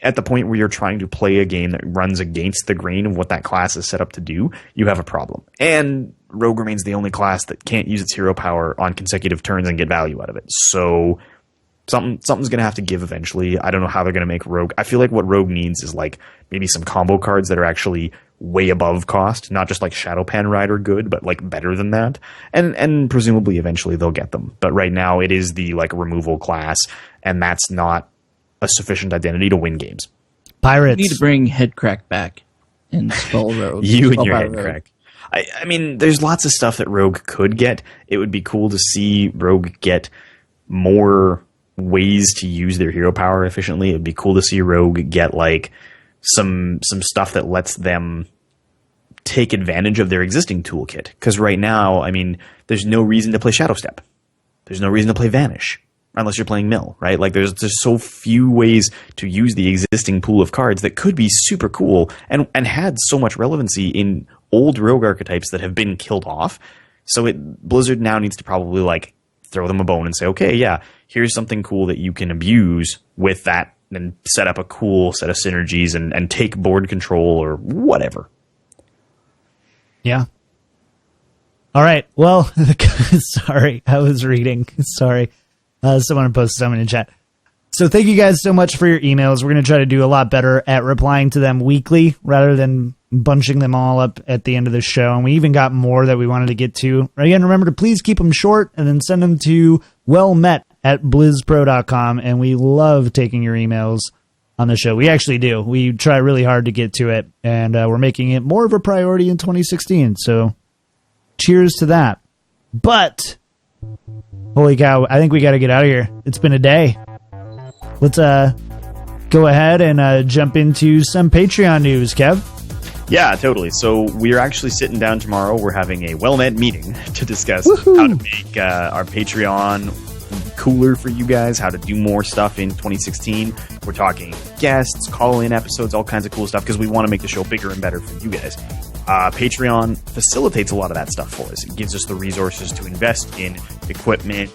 D: At the point where you're trying to play a game that runs against the grain of what that class is set up to do, you have a problem. And Rogue remains the only class that can't use its hero power on consecutive turns and get value out of it. So something's going to have to give eventually. I don't know how they're going to make Rogue. I feel like what Rogue needs is like maybe some combo cards that are actually way above cost, not just like Shadowpan Rider good, but like better than that. And presumably eventually they'll get them. But right now it is the like removal class, and that's not a sufficient identity to win games.
C: Pirates.
E: You need to bring Headcrack back and spell Rogue.
D: You and your Headcrack. I mean, there's lots of stuff that Rogue could get. It would be cool to see Rogue get more ways to use their hero power efficiently. It'd be cool to see Rogue get like some stuff that lets them take advantage of their existing toolkit. Because right now, I mean, there's no reason to play Shadow Step. There's no reason to play Vanish unless you're playing Mill, right? Like, there's so few ways to use the existing pool of cards that could be super cool and had so much relevancy in old Rogue archetypes that have been killed off. So Blizzard now needs to probably like throw them a bone and say, okay, yeah, here's something cool that you can abuse with that and set up a cool set of synergies and take board control or whatever.
C: Yeah. All right. Well, sorry, I was reading. Sorry. Someone posted something in chat. So thank you guys so much for your emails. We're going to try to do a lot better at replying to them weekly rather than bunching them all up at the end of the show. And we even got more that we wanted to get to. Again, remember to please keep them short and then send them to wellmet@blizzpro.com. And we love taking your emails on the show. We actually do. We try really hard to get to it, and we're making it more of a priority in 2016. So cheers to that. But holy cow, I think we got to get out of here. It's been a day. Let's go ahead and jump into some Patreon news, Kev.
D: Yeah, totally. So we're actually sitting down tomorrow. We're having a well-met meeting to discuss how to make our Patreon cooler for you guys, how to do more stuff in 2016. We're talking guests, call-in episodes, all kinds of cool stuff, because we want to make the show bigger and better for you guys. Patreon facilitates a lot of that stuff for us. It gives us the resources to invest in equipment,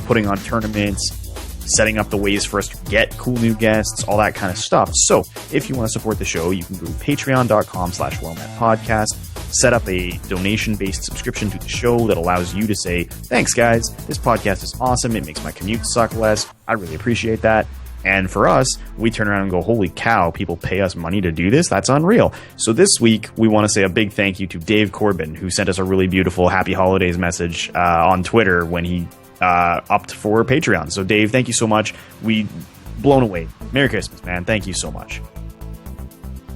D: putting on tournaments, setting up the ways for us to get cool new guests, all that kind of stuff. So if you want to support the show, you can go to patreon.com/wellmetpodcast, set up a donation-based subscription to the show that allows you to say, thanks guys, this podcast is awesome, it makes my commute suck less, I really appreciate that. And for us, we turn around and go, holy cow, people pay us money to do this? That's unreal. So this week, we want to say a big thank you to Dave Corbin, who sent us a really beautiful Happy Holidays message on Twitter when he upped for Patreon. So Dave, thank you so much. We blown away. Merry Christmas, man. Thank you so much.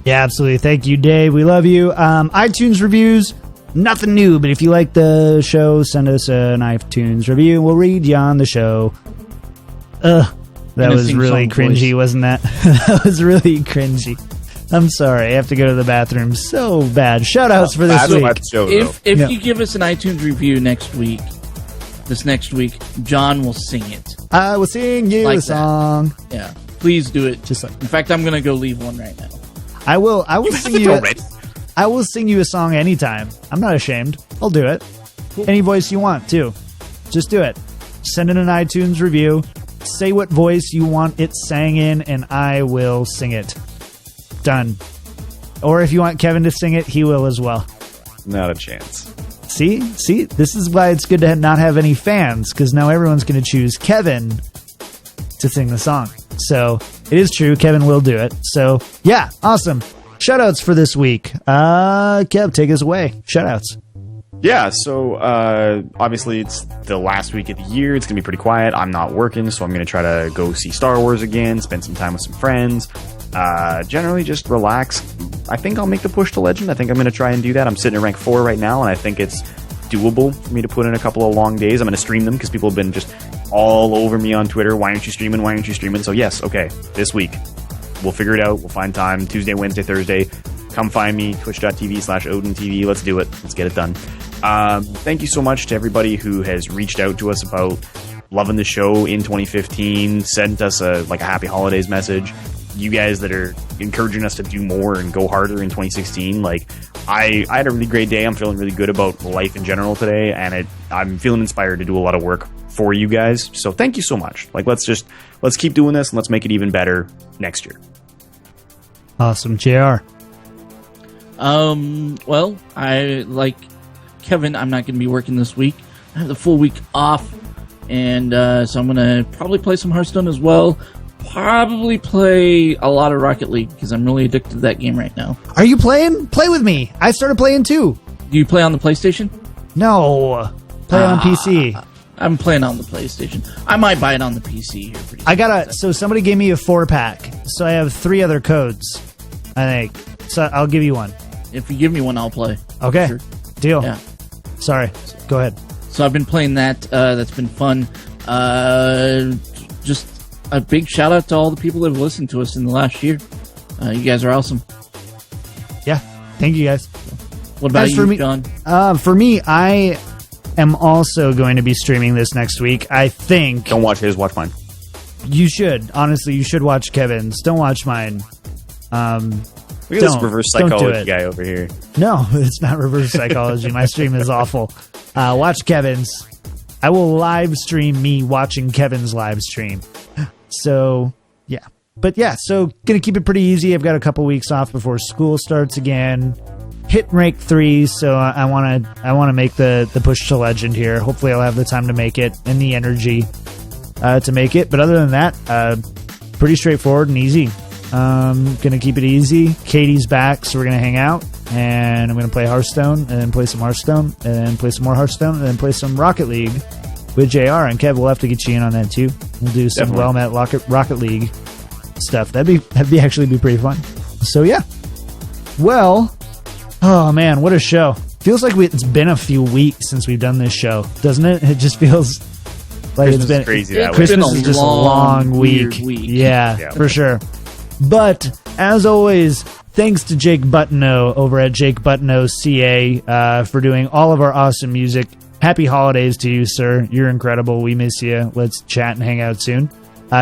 C: Yeah, absolutely. Thank you, Dave. We love you. iTunes reviews, nothing new, but if you like the show, send us an iTunes review. We'll read you on the show. That was really cringy, wasn't that? That was really cringy. I'm sorry. I have to go to the bathroom so bad. Shout outs for this week.
E: If you give us an iTunes review next week, John will sing it.
C: I will sing you a song.
E: That. Yeah, please do it.
C: Just like,
E: in fact, I'm gonna go leave one right now.
C: I will sing you. I will sing you a song anytime. I'm not ashamed. I'll do it. Cool. Any voice you want too. Just do it. Send in an iTunes review. Say what voice you want it sang in, and I will sing it. Done. Or if you want Kevin to sing it, he will as well.
D: Not a chance.
C: See, this is why it's good to not have any fans, because now everyone's going to choose Kevin to sing the song. So it is true, Kevin will do it. So yeah, awesome. Shoutouts for this week. Kev, take us away. Shoutouts.
D: Yeah, so obviously it's the last week of the year. It's going to be pretty quiet. I'm not working, so I'm going to try to go see Star Wars again, spend some time with some friends. Generally just relax. I think I'll make the push to Legend. I think I'm going to try and do that. I'm sitting at rank 4 right now, and I think it's doable for me to put in a couple of long days. I'm going to stream them because people have been just all over me on Twitter. Why aren't you streaming? Why aren't you streaming? So yes, okay, this week. We'll figure it out. We'll find time. Tuesday, Wednesday, Thursday. Come find me, twitch.tv/OdinTV. Let's do it. Let's get it done. Thank you so much to everybody who has reached out to us about loving the show in 2015, sent us a happy holidays message. You guys that are encouraging us to do more and go harder in 2016. I had a really great day. I'm feeling really good about life in general today, and I'm feeling inspired to do a lot of work for you guys. So thank you so much. Let's keep doing this, and let's make it even better next year.
C: Awesome, JR.
E: Well, I like Kevin. I'm not going to be working this week. I have the full week off, and so I'm going to probably play some Hearthstone as well. Probably play a lot of Rocket League because I'm really addicted to that game right now.
C: Are you playing? Play with me. I started playing too.
E: Do you play on the PlayStation?
C: No, play on PC.
E: I'm playing on the PlayStation. I might buy it on the PC here pretty soon.
C: So somebody gave me a 4-pack. So I have 3 other codes, I think. So I'll give you one.
E: If you give me one, I'll play.
C: Okay.
E: Sure.
C: Deal.
E: Yeah.
C: Sorry. Go ahead.
E: So I've been playing that. That's been fun. Just a big shout out to all the people that have listened to us in the last year. You guys are awesome.
C: Yeah. Thank you guys.
E: What about you, John?
C: For me, I am also going to be streaming this next week. I think.
D: Don't watch his, watch mine.
C: You should. Honestly, you should watch Kevin's. Don't watch mine.
D: Look at this reverse psychology guy over here.
C: No, it's not reverse psychology. My stream is awful. Watch Kevin's. I will live stream me watching Kevin's live stream. So, yeah. But yeah, so going to keep it pretty easy. I've got a couple weeks off before school starts again. Hit rank 3, so I want to make the push to Legend here. Hopefully I'll have the time to make it and the energy to make it. But other than that, pretty straightforward and easy. Gonna keep it easy. Katie's back, so we're gonna hang out, and I'm gonna play Hearthstone, and then play some Hearthstone, and then play some more Hearthstone, and then play some Rocket League with JR. And Kev, we'll have to get you in on that too. We'll do some well-met Rocket League stuff. That'd be actually be pretty fun. So yeah. Well, oh man, what a show. Feels like it's been a few weeks since we've done this show, doesn't it? It just feels like
D: Christmas
C: it's been
D: crazy that way.
C: Christmas is just a long week. Yeah, for sure. But as always, thanks to Jake Butineau over at Jake Butineau CA for doing all of our awesome music. Happy holidays to you, sir. You're incredible. We miss you. Let's chat and hang out soon.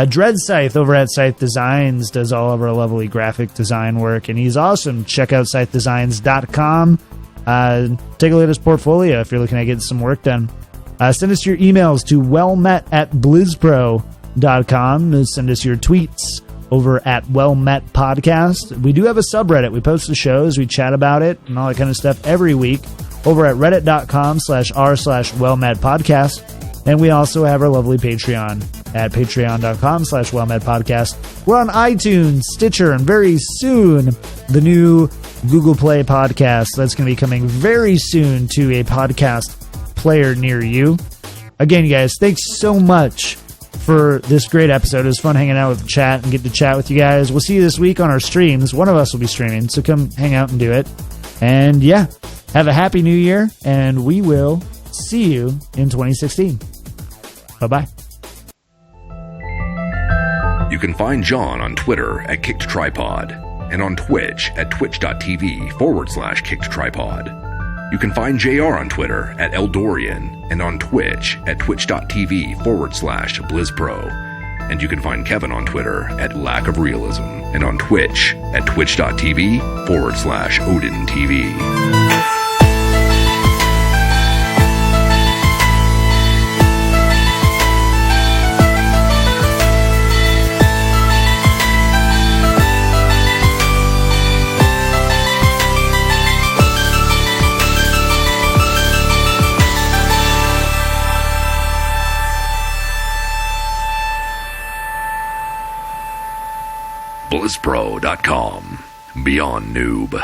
C: Dread Scythe over at Scythe Designs does all of our lovely graphic design work, and he's awesome. Check out scythedesigns.com. Take a look at his portfolio if you're looking at getting some work done. Send us your emails to wellmet@blizzpro.com. Send us your tweets over at Wellmet Podcast. We do have a subreddit. We post the shows, we chat about it, and all that kind of stuff every week over at reddit.com/r/Wellmet Podcast. And we also have our lovely Patreon at patreon.com/Wellmet Podcast. We're on iTunes, Stitcher, and very soon the new Google Play podcast. That's going to be coming very soon to a podcast player near you. Again, you guys, thanks so much for this great episode. It was fun hanging out with the chat and get to chat with you guys. We'll see you this week on our streams. One of us will be streaming, so come hang out and do it. And yeah, have a happy new year, and we will see you in 2016. Bye-bye.
A: You can find John on Twitter at Kicked Tripod and on Twitch at twitch.tv/KickedTripod. You can find JR on Twitter at Eldorian and on Twitch at twitch.tv/BlizzPro. And you can find Kevin on Twitter at Lack of Realism and on Twitch at twitch.tv/OdinTV. BlizzPro.com. Beyond Noob.